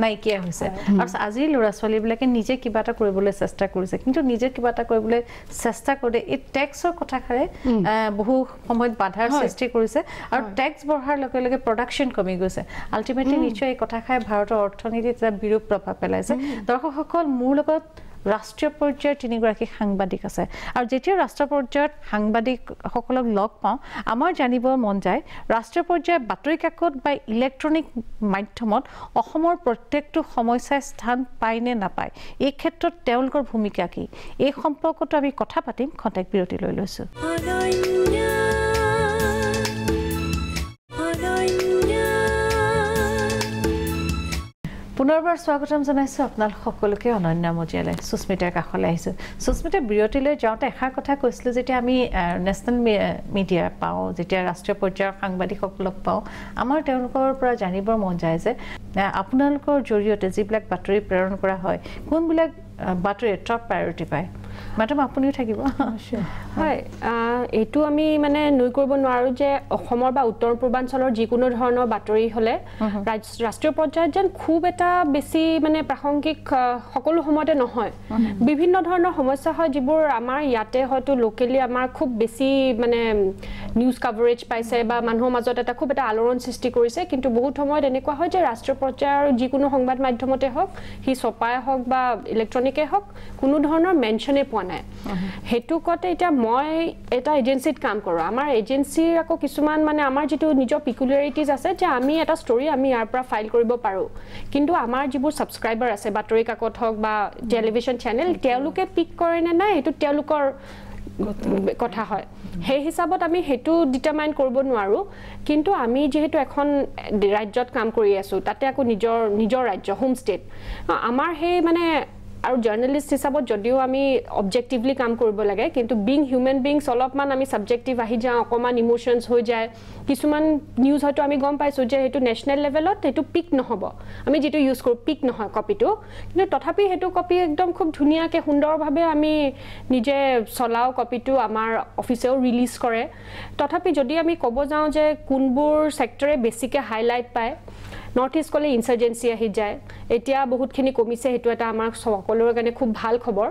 নাইকিয়া হৈছে আৰু আজি লৰা ছোৱালী বিলাকে নিজে কিবা এটা কৰিবলৈ চেষ্টা কৰিছে কিন্তু নিজে কিবা এটা কৰিবলৈ চেষ্টা কৰে এই ট্যাক্সৰ কথা খাৰে বহু সময়ত বাধাৰ সৃষ্টি কৰিছে আৰু ট্যাক্স বঢ়াৰ লগে লগে প্ৰডাকশন কমি গৈছে আলটিমেটলি নিশ্চয় এই কথা খাই ভাৰতৰ অৰ্থনীতিত এটা বিৰূপ প্ৰভাৱ পেলাইছে দৰ্শকসকল মোৰ লগত ৰাষ্ট্ৰীয় পৰ্যায়ৰ তিনিগৰাকী সাংবাদিক আছে আৰু যেতিয়া ৰাষ্ট্ৰীয় পৰ্যায়ত সাংবাদিক সকলক লগ পাওঁ আমাৰ জানিব মন যায় ৰাষ্ট্ৰীয় পৰ্যায়ৰ বাতৰি কাকত বা ইলেক্ট্ৰনিক মাধ্যমত অসমৰ প্ৰত্যেকটো সমস্যাৰ স্থান পায় নে নাপায় এই ক্ষেত্ৰত তেওঁলোকৰ ভূমিকা কি এই সম্পৰ্কত আমি কথা পাতিম খন্তেক বিৰতি লৈ লৈছো পুনৰবাৰ স্বাগতম জনাইছো আপোনাল সকলোকে অনন্য মজিয়ালে সুস্মিতাৰ কাখলে আহিছো সুস্মিতা বিৰতিলৈ যাওঁতে এখাৰ কথা কৈছিল যেতিয়া আমি নেশনেল মিডিয়া পাওঁ যেতিয়া ৰাষ্ট্ৰীয় পৰ্যায়ৰ সাংবাদিকসকলক পাওঁ আমাৰ তেওঁলোকৰ পৰা জানিবৰ মন যায় যে আপোনালোকৰ জৰিয়তে যিবিলাক বাতৰি প্ৰেৰণ কৰা হয় কোনবিলাক বাতৰি টপ প্ৰায়োৰিটি পায় ম্যাডাম আপুনিও থাকিব হয় এটো আমি মানে নই কৰিব নোৱাৰো যে অসমৰ বা উত্তৰ পূৰ্বাঞ্চলৰ যিকোনো ধৰণৰ বাতৰি হলে ৰাষ্ট্ৰীয় পৰ্যায়ত যেন খুব এটা বেছি মানে প্ৰাসংগিক সকলো সময়তে নহয় বিভিন্ন ধৰণৰ সমস্যা হয় যিবোৰ আমাৰ ইয়াতে হয়তো লোকেলি আমাৰ খুব বেছি মানে নিউজ কভাৰেজ পাইছে বা মানুহৰ মাজত এটা খুব এটা আলোড়ন সৃষ্টি কৰিছে কিন্তু বহুত সময়ত এনেকুৱা হয় যে ৰাষ্ট্ৰীয় পৰ্যায়ৰ যিকোনো সংবাদ মাধ্যমতে হওক হি ছপাই হওক বা ইলেক্ট্ৰনিকে হওক কোনো ধৰণৰ মেনশনে পোৱা নাই হেতু কতে এটা মই এটা এজেন্সিত কাম কৰো আমাৰ এজেন্সিৰ আকৌ কিছুমান মানে আমাৰ যেটো নিজৰ পিকুলাৰিটিজ আছে যে আমি এটা ষ্টৰী আমি ইয়াৰ পৰা ফাইল কৰিব পাৰো কিন্তু আমাৰ যিবোৰ সাবস্ক্ৰাইবাৰ আছে বাতৰি কাকত হওক বা টেলিভিছন চেনেল তেওঁলোকে পিক কৰে নে নাই এটো তেওঁলোকৰ কথা হয় সেই হিচাপত আমি হেতু ডিটাৰমাইন কৰিব নোৱাৰো কিন্তু আমি যেহেতু এখন ৰাজ্যত কাম কৰি আছো তাতে আকৌ নিজৰ ৰাজ্য হোম ষ্টেট আমাৰ হে মানে আৰু জাৰ্নালিষ্ট হিচাপত যদিও আমি অবজেক্টিভলি কাম কৰিব লাগে কিন্তু বিং হিউম্যান বিংছ অলপমান আমি সাবজেক্টিভ আহি যাওঁ অকমান ইমোশনস হৈ যায় কিছুমান নিউজ হয়তো আমি গম পাইছো যে হেতু ন্যাশনাল লেভেলত হেতু পিক নহব আমি যেটো ইউজ কৰো পিক নহয় কপিটো কিন্তু তথাপি হেতু কপি একদম খুব ধুনিয়াকে সুন্দৰভাৱে আমি নিজে চলাও কপিটো আমাৰ অফিসেও ৰিলিজ কৰে তথাপি যদি আমি কব যাওঁ যে কোনবোৰ সেক্টৰে বেছিকে হাইলাইট পায় নৰ্থ ইষ্ট কলে ইনসাৰ্জেন্সি আহি যায় এতিয়া বহুতখিনি কমিছে হেতু এটা আমাৰ সকলোৰ কাৰণে খুব ভাল খবৰ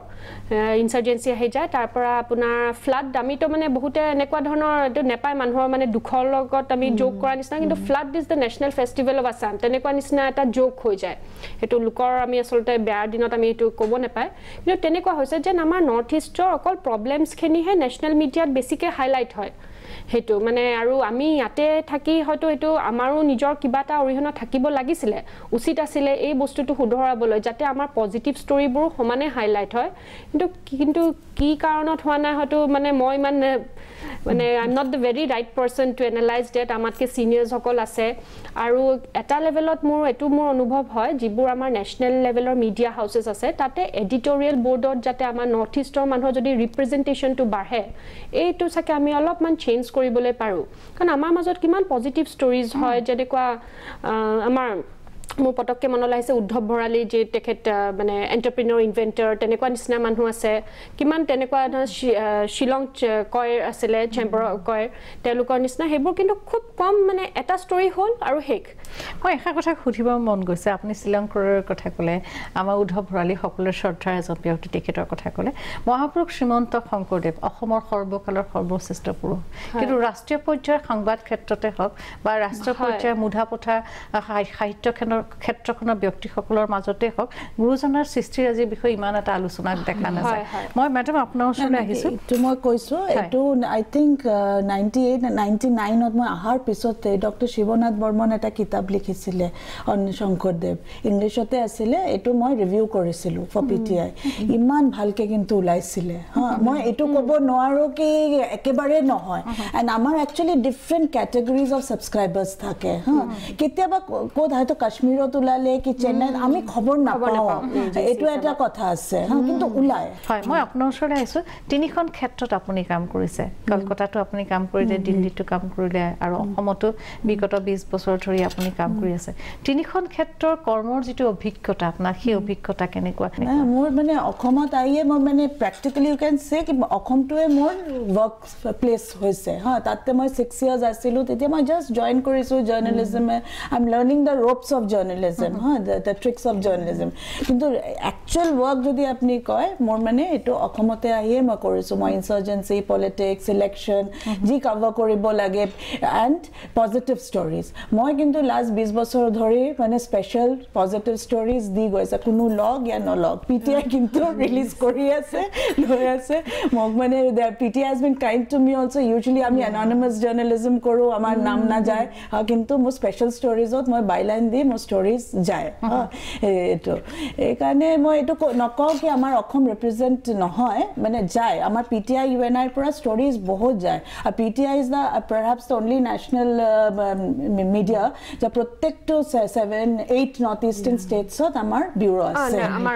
ইনসাৰ্জেন্সি আহি যায় তাৰ পৰা আপোনাৰ ফ্লাড দামিটো মানে বহুতে এনেকুৱা ধৰণৰ এটো নেপায় মানুহৰ মানে দুখৰ লগত আমি জোক কৰা নিচিনা কিন্তু flood is the national festival of Assam তেনেকুৱা নিচিনা এটা জোক হৈ যায় হেতু লোকৰ আমি আসলতে বেয়াৰ দিনত আমি এটো ক'ব নেপায় কিন্তু তেনেকুৱা হৈছে যে আমাৰ নৰ্থ ইষ্টৰ অকল প্ৰবলেমছ খিনিহে নেশনাল মিডিয়াত বেছিকে হাইলাইট হয় হেতু মানে আৰু আমি ইয়াতে থাকি হয়তো এটো আমাৰো নিজৰ কিবাটা অৰিহণা থাকিব লাগিছিল উচিত আছিল এই বস্তুটো সুধৰাবলৈ যাতে আমাৰ পজিটিভ ষ্টৰীবোৰ সমানে হাইলাইট হয় কিন্তু কি কাৰণত হোৱা নাই হয়তো মানে মই মানে I am not the very right person to analyse that আমাতকে সিনিয়ৰস সকল আছে আৰু এটা লেভেলত মোৰ এটো মোৰ অনুভৱ হয় যিবোৰ আমাৰ নেশনাল লেভেলৰ মিডিয়া হাউসেস আছে তাতে এডিটৰিয়েল বোৰ্ডত যাতে আমাৰ নৰ্থ ইষ্টৰ মানুহ যদি ৰিপ্ৰেজেন্টেশনটো বাঢ়ে এইটো সাকে আমি অলপমান চেঞ্জ কৰিবলৈ পাৰো কাৰণ আমাৰ মাজত কিমান পজিটিভ ষ্টৰীজ হয় যেনেকুৱা আমাৰ মোৰ পটককে মনলৈ আহিছে উদ্ধৱ ভৰালী যে তেখেত মানে এন্টাৰপ্ৰেনিয়ৰ ইনভেন্টৰ তেনেকুৱা নিচিনা মানুহ আছে কিমান তেনেকুৱা শিলং কয় আছিলে চেম্বাৰ কয় তেওঁলোকৰ নিচিনা হেবোৰ কিন্তু খুব কম মানে এটা ষ্টৰী হ'ল আৰু হেক মই একা কথা সুধিব মন গৈছে আপুনি শিলং কৰৰ কথা ক'লে আমাৰ উদ্ধৱ ভৰালী সকলৰ শ্ৰদ্ধাৰ এজন ব্যক্তি তেখেতৰ কথা ক'লে মহাপুৰুষ শ্ৰীমন্ত শংকৰদেৱ অসমৰ সৰ্বকালৰ সৰ্বশ্ৰেষ্ঠ পুৰুষ কিন্তু ৰাষ্ট্ৰীয় পৰ্যায়ৰ সংবাদ ক্ষেত্ৰতে হওক বা ৰাষ্ট্ৰীয় পৰ্যায়ৰ মুধাপথা সাহিত্য ক্ষেত্ৰখনৰ ব্যক্তিসকলৰ মাজতে হওক গুৰুজনাৰ সৃষ্টিৰাজিৰ বিষয়ে ইমান এটা আলোচনা দেখা নাযায় মই মেডাম আপোনাৰ ওচৰলৈ আহিছো তো মই কৈছো এটো আই থিংক 98 99 ত মই আহাৰ পিছতে ডক্টৰ শিৱনাথ বৰ্মন এটা কিতাপ লিখিছিলে অন শংকৰদেৱ ইংলিছতে আছিল এটো মই ৰিভিউ কৰিছিলো ফৰ পিটিআই ইমান ভালকে কিন্তু ওলাইছিলে মই এটো ক'ব নোৱাৰো কি একেবাৰে নহয় এন্ড আমাৰ একচুয়ালি ডিফাৰেন্ট ক্যাটাগৰিজ অফ সাবস্ক্ৰাইবাৰ্স থাকে কেতিয়াবা কোড হয়তো কাশ্মীৰত ওলালে কি চেন্নাইত আমি খবৰ নাপাওঁ এটো এটা কথা আছে কিন্তু ওলাই হয় মই আপোনাৰ ওচৰলৈ আহিছো তিনিখন ক্ষেত্ৰত আপুনি কাম কৰিছে কলকাতাতো আপুনি কাম কৰিলে দিল্লীতো কাম কৰিলে আৰু অসমতো বিগত 20 বছৰ ধৰি আপুনি কাম কৰি আছে তিনিখন ক্ষেত্ৰৰ কৰ্মৰ যেটো অভিজ্ঞতা আপোনাৰ সেই অভিজ্ঞতা কেনেকুৱা মোৰ মানে অসমত আইয়ে মই মানে প্ৰ্যাকটিক্যালি ইউ ক্যান সে কি অসমটোৱে মোৰ ওয়াৰ্ক প্লেস হৈছে তাতে মই 6 ইয়াৰ্স আছিলো তেতিয়া মই জাস্ট জয়েন কৰিছো journalism I am learning the ropes of journalism the tricks of journalism কিন্তু actual work যদি আপনি কয় মোৰ মানে এটো অসমতে আহিয়ে মই কৰিছো মই ইনসাৰ্জেন্সি পলিটিক্স ইলেকশন জি কভাৰ কৰিব লাগে and positive stories মই কিন্তু লাস্ট 20 বছৰ ধৰি মানে স্পেশাল পজিটিভ ষ্টৰীজ দি গৈছে কোনো লগ या নলগ পিটিআই কিন্তু ৰিলিজ কৰি আছে লৈ আছে মোক মানে PTI has been kind to me also usually আমি anonymous journalism কৰো আমাৰ নাম না যায় কিন্তু মোৰ স্পেশাল ষ্টৰীজত মই বাইলাইন দি মোৰ ষ্টৰীজ যায় এটো এই কাৰণে মই এটো নকও কি আমাৰ অসম ৰিপ্ৰেজেন্ট নহয় মানে যায় আমাৰ পিটিআই ইউএনআই পৰা ষ্টৰীজ বহুত যায় আৰু PTI is the perhaps the only national media যে প্ৰত্যেকটো 7-8 north eastern states ত আমাৰ ব্যুৰো আছে আমাৰ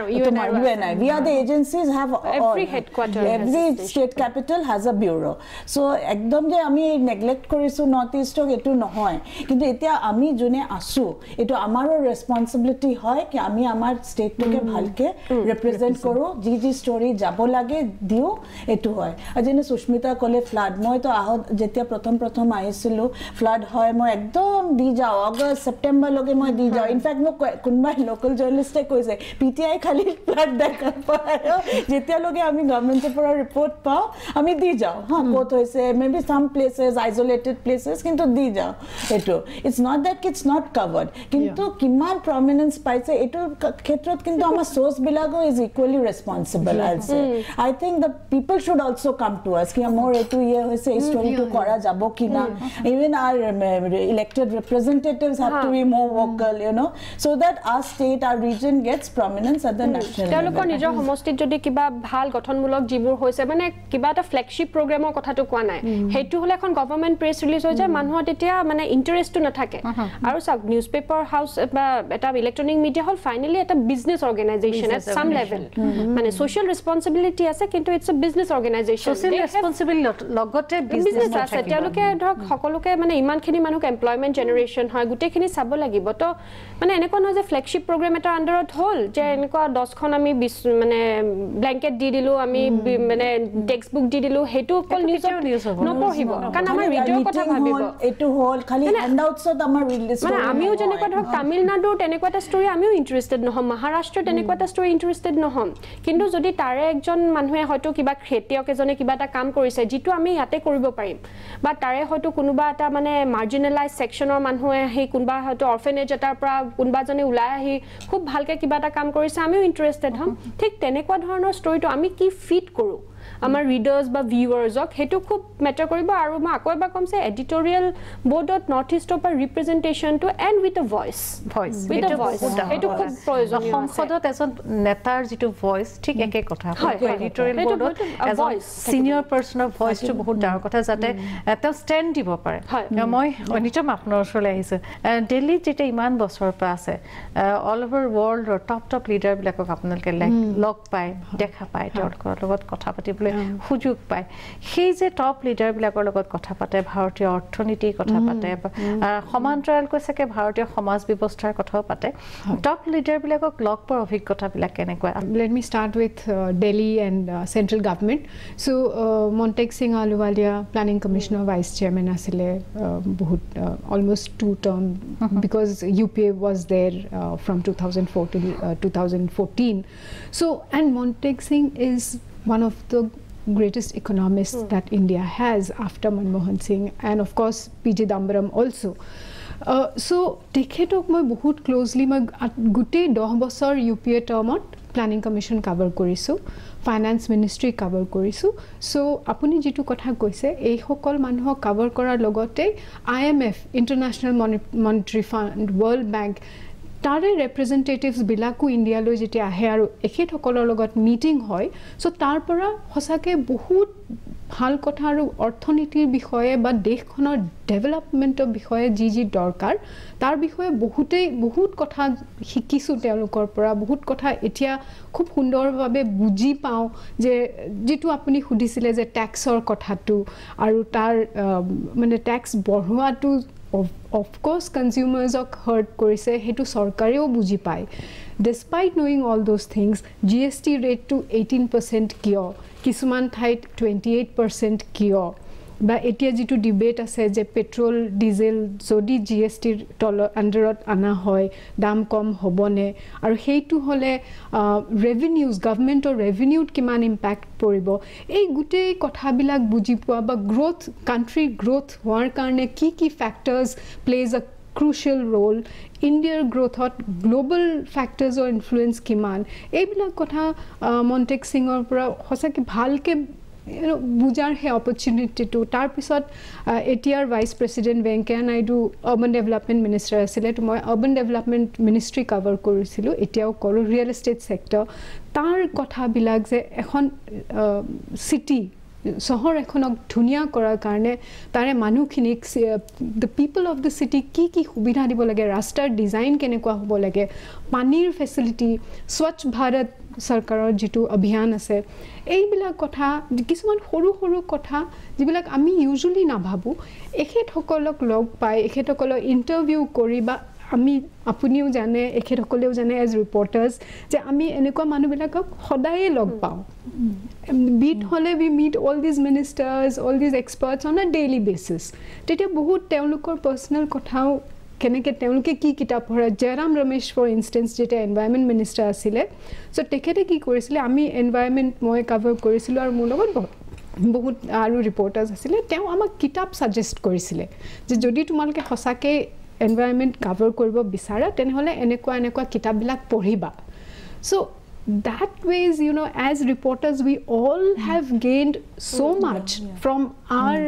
UNI we are the agencies have every headquarter every state capital has a bureau so একদম যে আমি নেগলেক্ট কৰিছো নৰ্থ ইষ্টক এটো নহয় কিন্তু এতিয়া আমি জুনে আসু এটো আমাৰো ৰেসপন্সিবিলিটি হয় কি আমি আমাৰ ষ্টেটটোকে ভালকে ৰিপ্ৰেজেন্ট কৰো জি ষ্টৰী যাব লাগে দিও এটো হয় যেনে সুস্মিতা কলে ফ্লাড মই তো যেতিয়া প্ৰথম আহিছিলো ফ্লাড হয় মই একদম দি যাও আগষ্ট সেপ্টেম্বৰ লগে মই দি যাও ইনফ্যাক্ট মোক কোনবাই লোকাল জাৰ্নালিষ্টে কৈছে পিটিআই খালি ফ্লাড দেখা পায় যেতিয়া লগে আমি গভৰ্ণমেন্টৰ পৰা ৰিপৰ্ট পাও আমি দি যাও ক'ত হৈছে maybe some places isolated places কিন্তু দি যাও এটো it's not that it's not covered কিন্তু কিমান প্ৰমিনেন্স পাইছে এটো ক্ষেত্ৰত কিন্তু আমাৰ সোর্স বিলাগো is equally responsible also I think the people should also come to us কি মোৰ এটো ইয়ে হৈছে এই ষ্টৰীটো কৰা যাব কি না even our elected representatives have to be more vocal you know so that our state our region gets prominence at the national level তেওঁলোকৰ নিজৰ সমষ্টিত যদি কিবা ভাল গঠনমূলক যিবোৰ হৈছে মানে কিবা এটা ফ্ল্যাগশিপ প্ৰগ্ৰামৰ কথাটো কোৱা নাই হেতু হলে এখন গভৰ্ণমেন্ট প্ৰেছ ৰিলিজ হৈ যায় মানুহৰ তেতিয়া মানে ইন্টাৰেষ্টটো নাথাকে আৰু সব নিউজপেপাৰ হাউস বা এটা ইলেক্ট্ৰনিক মিডিয়া হল ফাইনালি এটা business organisation at some level মানে সোশ্যাল রেসপন্সিবিলিটি আছে কিন্তু it's a business organisation social responsibility লগতে বিজনেস আছে তেওঁলোকে ধৰক সকলোকে মানে ইমানখিনি মানুহক এমপ্লয়মেন্ট জেনাৰেশন হয় গুটেখিনি চাব লাগিব তো মানে এনেকুৱা নহয় যে ফ্ল্যাগশিপ প্ৰগ্ৰাম এটা আন্ডাৰত হল যে এনেকুৱা 10খন আমি মানে ব্ল্যাঙ্কেট দি দিলো আমি মানে টেক্সট বুক দি দিলো হেতু অকল নিউজ নপঢ়িব কাৰণ আমাৰ ৰিডাৰৰ কথা ভাবিব এটো হল খালি হ্যান্ডআউটছত আমাৰ ৰিলিজ মানে আমিও যেনেকুৱা ধৰক তামিলনাডু তেনেকুৱা এটা ষ্টৰী আমিও ইন্টাৰেষ্টেড নহম মহাৰাষ্ট্ৰ তেনেকুৱা এটা ষ্টৰী ইন্টাৰেষ্টেড নহম কিন্তু যদি তাৰে একজন মানুহে হয়তো কিবা খেতিয়ক এজনে কিবা এটা কাম কৰিছে যেটো আমি ইয়াতে কৰিব পাৰিম বা তাৰে হয়তো কোনোবা এটা মানে মাৰ্জিনালাইজ সেকশনৰ মানুহে আহি কোনোবা হয়তো অৰফেনেজ এটাৰ পৰা কোনোবা জনে ওলাই আহি খুব ভালকে কিবা এটা কাম কৰিছে আমিও ইন্টাৰেষ্টেড হম ঠিক তেনেকুৱা ধৰণৰ ষ্টৰীটো আমি কি ফিট কৰো আমাৰ ৰিডাৰ্স বা ভিউয়াৰ্সক হেতু খুব মেটাৰ কৰিব আৰু মই আকৌ এবাৰ কমছে এডিটৰিয়েল বোৰ্ডত নৰ্থ ইষ্টৰ পৰা representation too and with a voice হেতু খুব প্ৰয়োজনীয় সংসদত এজন নেতাৰ যেটো ভয়েস ঠিক একে কথা এডিটৰিয়েল বোৰ্ডত এজন সিনিয়ৰ পাৰ্সনৰ ভয়েসটো বহুত ডাঙৰ কথা যাতে এটা ষ্টেণ্ড দিব পাৰে মই অনিতম আপোনাৰ ওচৰলৈ আহিছে দিল্লীত যেটা ইমান বছৰৰ পৰা আছে অল ওভাৰ ৱৰ্ল্ডৰ টপ লিডাৰ বিলাকক আপোনালোকে লগ পায় দেখা পায় তেওঁলোকৰ লগত কথা পাতিবলৈ সুযোগ পায় সেই যে টপ লিডাৰ বিলাকৰ লগত কথা পাতে ভাৰতীয় অৰ্থনীতিৰ কথা পাতে সমান্তৰালকৈ সকে ভাৰতীয় সমাজ ব্যৱস্থাৰ কথাও পাতে টপ লিডাৰ বিলাকক লগ পোৱাৰ অভিজ্ঞতা বিলাক কেনেকুৱা Let me start with Delhi and central government. So Montek Singh Ahluwalia planning commissioner vice chairman asile bahut almost 2 term because UPA was there from 2004 to 2014. So and Montek Singh is one of the greatest economists that India has after Manmohan Singh and of course P.J. Dambaram also. So tekhetok moi bahut closely moi gute 10 bosor UPA termot planning commission cover korisu finance ministry cover korisu so apuni jitu kotha koise ei hokol manhok cover korar logote IMF international monetary fund world bank তাৰে ৰিপ্ৰেজেন্টেটিভস বিলাকো ইন্ডিয়ালৈ যেতে আহে আৰু একেট সকলৰ লগত মিটিং হয় সো তাৰ পৰা হসাকে বহুত ভাল কথা আৰু অৰ্থনীতিৰ বিষয়ে বা দেশখনৰ ডেভেলপমেন্টৰ বিষয়ে যি দৰকাৰ তাৰ বিষয়ে বহুত কথা শিকিছো তেওঁলোকৰ পৰা বহুত কথা এতিয়া খুব সুন্দৰভাৱে বুজি পাও যে যেটো আপুনি সুধিছিলে যে ট্যাক্সৰ কথাটো আৰু তাৰ মানে tax বঢ়োৱাটো of course consumers are hurt korise hetu sarkareo buji pai despite knowing all those things GST rate to 18% kiyo kisuman thait 28% kiyo ba etia jitu debate ase je petrol diesel jodi GST underot ana hoy dam kom hobone aru heitu hole revenues government or revenue kiman impact poribo ei gute kotha bilak buji poa ba growth country growth hoar karne ki factors plays a crucial role India's growth hot global factors or influence kiman ei bilak kotha Montek Singhor pura hosaki bhalke বুজাৰ হে অপৰচুনিটি টু তাৰ পিছত এটিআৰ vice president Venkaiah Naidu urban development minister আছিল তো মই আৰ্বান ডেভেলপমেন্ট মিনিষ্ট্ৰি কভাৰ কৰিছিলো এতিয়াও কৰো ৰিয়েল এষ্টেট সেক্টৰ তাৰ কথা বিলাক যে এখন সিটি শহৰ এখনক ধুনিয়া কৰাৰ কাৰণে তাৰে মানুহখিনিক the people of the city কি সুবিধা দিব লাগে ৰাস্তাৰ ডিজাইন কেনেকুৱা হ'ব লাগে পানীৰ ফেসিলিটি স্বচ্ছ ভাৰত সৰকাৰৰ যেটো অভিযান আছে এইবিলাক কথা কিছুমান সৰু কথা যিবিলাক আমি ইউজুয়ালি না ভাবো এখেত সকলক লগ পাই এখেত সকলক ইন্টাৰভিউ কৰি বা আমি আপুনিও জানে এখেত সকলেও জানে এজ ৰিপৰ্টাৰ্স যে আমি এনেকুৱা মানুহবিলাকক সদায়ে লগ পাও beat hole we meet all these ministers all these experts on a daily basis tete bahut teolukor personal kothao keneke teuluke ki kitab pora Jairam Ramesh for instance jeta environment minister asile so tekete ki korisile ami environment moi cover korisilo aru মোৰ লগত বহুত আৰু ৰিপৰ্টাৰ্স asile তেওঁ আমাক কিতাপ সাজেষ্ট কৰিছিলে যে যদি তোমালকে হসাকে environment cover koribo bisara tenhole enekwa kitab bilak poriba so that ways as reporters we all have gained so much from our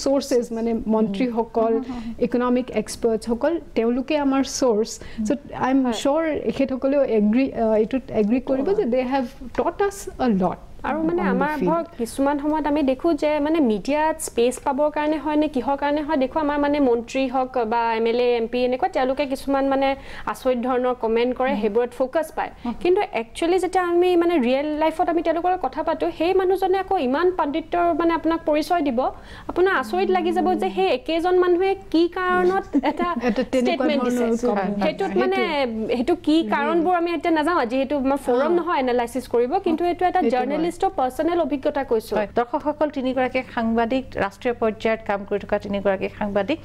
sources mane montri hokol economic experts hokol teuluke amar source so I'm sure ekhet hokole agree koribo that they have taught us a lot আৰু মানে আমাৰ ধৰ কিছুমান সময়ত আমি দেখো যে মানে মিডিয়াত স্পেচ পাবৰ কাৰণে হয় নে কিহৰ কাৰণে হয় দেখো আমাৰ মানে মন্ত্ৰী হক বা এমএলএ এমপি এনেকুৱা তেওঁলোকে কিছুমান মানে আচৰিত ধৰণৰ কমেন্ট কৰে হেবোৰত ফোকাস পায় কিন্তু একচুয়ালি যেটা আমি মানে ৰিয়েল লাইফত আমি তেওঁলোকৰ কথা পাতো সেই মানুহজনে আকৌ ইমান পণ্ডিতৰ মানে আপোনাক পৰিচয় দিব আপোনাৰ আচৰিত লাগি যাব যে সেই একেজন মানুহে কি কাৰণত এটা ষ্টেটমেন্ট দিছে হেতুত মানে হেতু কি কাৰণবোৰ আমি এটা নাজানো আজি হেতু আমাৰ ফোৰাম নহয় এনালাইসিস কৰিব কিন্তু এটো এটা জাৰ্নালিষ্টৰ পাৰ্সোনাল অভিজ্ঞতা কৈছো দৰ্শকসকল তিনিগৰাকী সাংবাদিক ৰাষ্ট্ৰীয় পৰ্যায়ত কাম কৰি থকা তিনিগৰাকী সাংবাদিক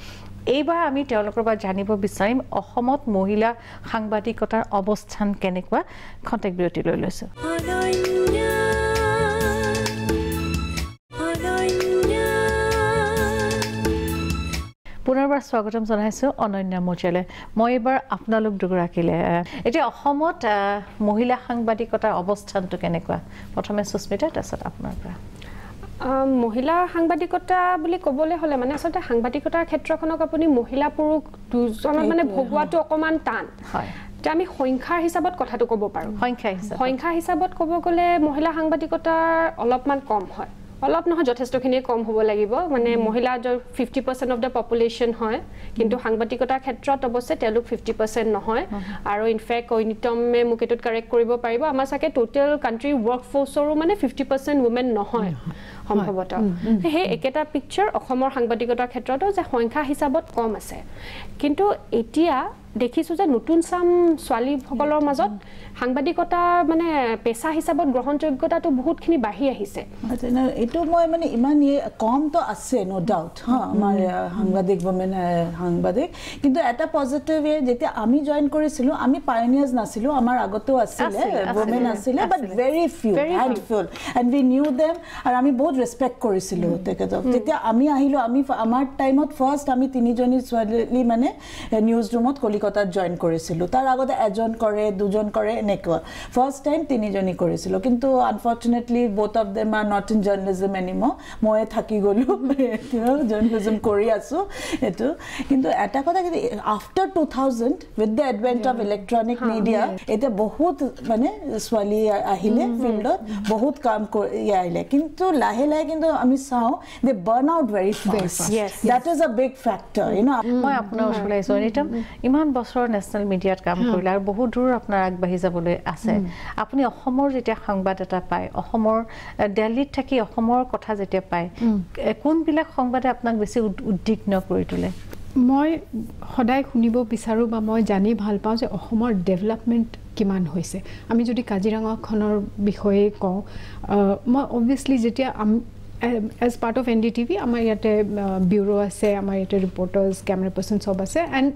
এইবাৰ আমি তেওঁলোকৰ পৰা জানিব বিচাৰিম অসমত মহিলা সাংবাদিকতাৰ অৱস্থান কেনেকুৱা খন্তেক বিৰতি লৈ লৈছো পুনৰবাৰ স্বাগতম জনাইছো অনন্যা মোজেলে মই এবাৰ আপোনালোক দুগৰাকীলে এতিয়া অসমত মহিলা সাংবাদিকতাৰ অৱস্থানটো কেনেকুৱা প্ৰথমে সুস্মিতা তাৰছত আপোনাৰ পৰা মহিলা সাংবাদিকতা বুলি ক'বলৈ হলে মানে আসলে সাংবাদিকতাৰ ক্ষেত্ৰখনক আপুনি মহিলা পুৰুষ দুজনৰ মানে ভগোৱাটো অকমান টান হয় যে আমি সংখ্যাৰ হিচাপত কথাটো ক'ব পাৰো সংখ্যা হিচাপত ক'ব গ'লে মহিলা সাংবাদিকতাৰ অলপমান কম হয় অলপ নহয় যথেষ্টখিনি কম হ'ব লাগিব মানে মহিলা 50% অফ দা পপুলেশন হয় কিন্তু সাংবাদিকতাৰ ক্ষেত্ৰত অৱশ্যে তেওঁলোক 50% নহয় আৰু ইনফেক্ট ঐনিতমে মুকেটত কাৰেক্ট কৰিব পাৰিব আমাৰ সাকে টোটাল কান্ট্ৰি ওয়াৰ্ক ফোৰ্সৰো মানে 50% ওমেন নহয় সম্ভৱত হে একেটা পিকচাৰ অসমৰ সাংবাদিকতাৰ ক্ষেত্ৰতো যে সংখ্যা হিচাপত কম আছে কিন্তু এতিয়া দেখিছো যে নতুন সাম ছোৱালী সকলৰ মাজত সাংবাদিকতা মানে পেশা হিচাপত গ্ৰহণযোগ্যতাটো বহুতখিনি বাঢ়ি আহিছে এটো মই মানে ইমান কম তো আছে নো ডাউট হা আমাৰ সাংবাদিক women সাংবাদিক কিন্তু এটা পজিটিভ যেতিয়া আমি জয়েন কৰিছিলো আমি পায়োনিয়াৰ্স নাছিলো আমাৰ আগতেও আছিল women আছিল but very few handful and we knew them আৰু আমি বহুত ৰেসপেক্ট কৰিছিলো তেখেতক যেতিয়া আমি আহিলো আমি আমাৰ টাইমত ফাৰ্স্ট আমি তিনিজনী ছোৱালী মানে নিউজ ৰুমত কলিকতাত জয়েন কৰিছিলো তাৰ আগতে এজন কৰে দুজন কৰে নেকুৱা ফাৰ্স্ট টাইম তিনিজনী কৰিছিলো কিন্তু আনফৰচুনেটলি both of them are not in journalism anymore মই থাকি গলো journalism কৰি আছো এটো কিন্তু এটা কথা কি after 2000 with the advent of electronic media এটা বহুত মানে ছোৱালী আহিলে ফিল্ডত বহুত কাম কৰি আহিলে কিন্তু লাহে লাহে কিন্তু আমি চাও they burn out very fast that is a big factor you know মই আপোনাৰ ওচৰলৈ জনিতম ইমান বছৰ ন্যাশনাল মিডিয়াত কাম কৰিলা আৰু বহুত দূৰ আপোনাৰ আগবাঢ়ি যাবলৈ আছে আপুনি অসমৰ যেতিয়া সংবাদ এটা পায় অসমৰ দিল্লীত থাকি অসমৰ কথা যেতিয়া পায় কোন বিলাক সংবাদে আপোনাক বেছি উদ্বিগ্ন কৰি তোলে মই সদায় শুনিব বিচাৰো বা মই জানি ভাল পাওঁ যে অসমৰ ডেভেলপমেন্ট কিমান হৈছে আমি যদি কাজিৰঙাখনৰ বিষয়ে কওঁ মই obviously যেতিয়া as part of NDTV আমাৰ ইয়াতে ব্যুৰো আছে আমাৰ ইয়াতে ৰিপৰ্টাৰ্স ক্যামেৰা পাৰ্সন সব আছে and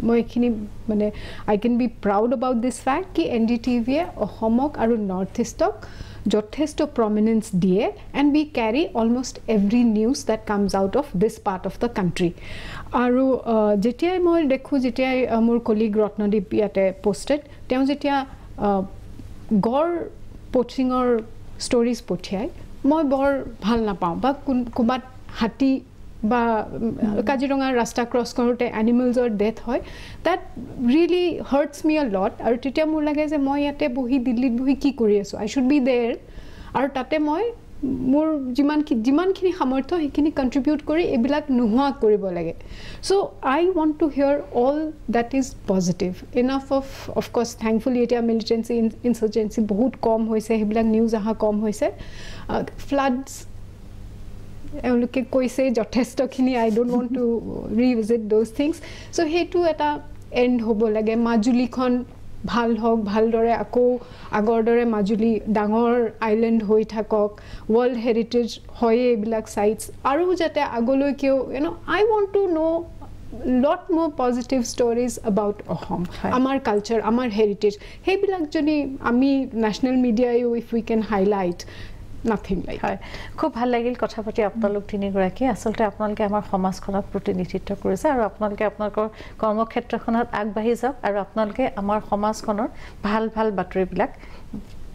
মই এখিনি মানে I can be proud about this fact কি NDTV অসমক আৰু নৰ্থ ইষ্টক যথেষ্ট prominence দিয়ে and we carry almost every news that comes out of this part of the country আৰু যেতিয়া মই দেখো যেতিয়া মোৰ কলিগ ৰত্নদীপ ইয়াতে পোষ্টেড তেওঁ যেতিয়া গড় পোচিংৰ ষ্টৰিজ পঠিয়াই মই বৰ ভাল নাপাওঁ বা কোবাত হাতী বা কাজিৰঙা ৰাস্তা ক্ৰছ কৰোতে এনিমেলছৰ ডেথ হয় that really hurts me a lot আৰু তেতিয়া মোৰ লাগে যে মই ইয়াতে বহি দিল্লীত বহি কি কৰি আছো I should be there আৰু তাতে মই মোৰ যিমানখিনি সামৰ্থ্য সেইখিনি কন্ট্ৰিবিউট কৰি এবিলাক নোহোৱা কৰিব লাগে so I want to hear all that is positive enough of course thankfully এটা militancy insurgency বহুত কম হৈছে হেবিলাক নিউজ আহা কম হৈছে floods এওঁলোকে কৈছে যথেষ্টখিনি I don't want to revisit those things so হেতু এটা এন্ড হ'ব লাগে মাজুলীখন ভাল হক ভালদৰে আকৌ আগৰদৰে মাজুলী ডাঙৰ আইল্যান্ড হৈ থাকক ওয়াৰ্ল্ড হেৰিটেজ হয় এইবিলাক সাইটস আৰু যাতে আগলৈ কিও I want to know lot more positive stories about Assam our culture our heritage হেবিলাক যদি আমি national মিডিয়ায়ো if we can highlight nothing like হয় খুব ভাল লাগিল কথা পাতি আপোনালোক তিনিগৰাকী আসলতে আপোনালোকে আমাৰ সমাজখনক প্ৰতিনিধিত্ব কৰিছে আৰু আপোনালোকে আপোনালোকৰ কৰ্মক্ষেত্ৰখনত আগবাঢ়ি যাওক আৰু আপোনালোকে আমাৰ সমাজখনৰ ভাল ভাল বাতৰিবিলাক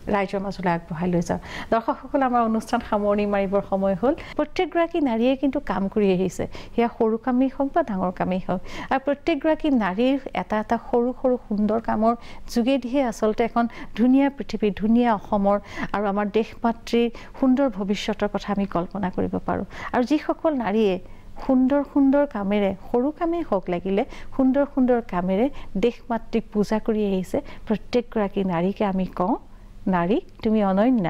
ৰাইজৰ মাজলৈ আগবঢ়াই লৈ যাওঁ দৰ্শকসকল আমাৰ অনুষ্ঠান সামৰণি মাৰিবৰ সময় হ'ল প্ৰত্যেকগৰাকী নাৰীয়ে কিন্তু কাম কৰি আহিছে সেয়া সৰু কামেই হওক বা ডাঙৰ কামেই হওক আৰু প্ৰত্যেকগৰাকী নাৰীৰ এটা এটা সৰু সৰু সুন্দৰ কামৰ যোগেদিহে আচলতে এখন ধুনীয়া পৃথিৱী ধুনীয়া অসমৰ আৰু আমাৰ দেশ মাতৃৰ সুন্দৰ ভৱিষ্যতৰ কথা আমি কল্পনা কৰিব পাৰোঁ আৰু যিসকল নাৰীয়ে সুন্দৰ সুন্দৰ কামেৰে সৰু কামেই হওক লাগিলে সুন্দৰ সুন্দৰ কামেৰে দেশ মাতৃক পূজা কৰি আহিছে প্ৰত্যেকগৰাকী নাৰীকে আমি কওঁ নাৰী তুমি অনন্য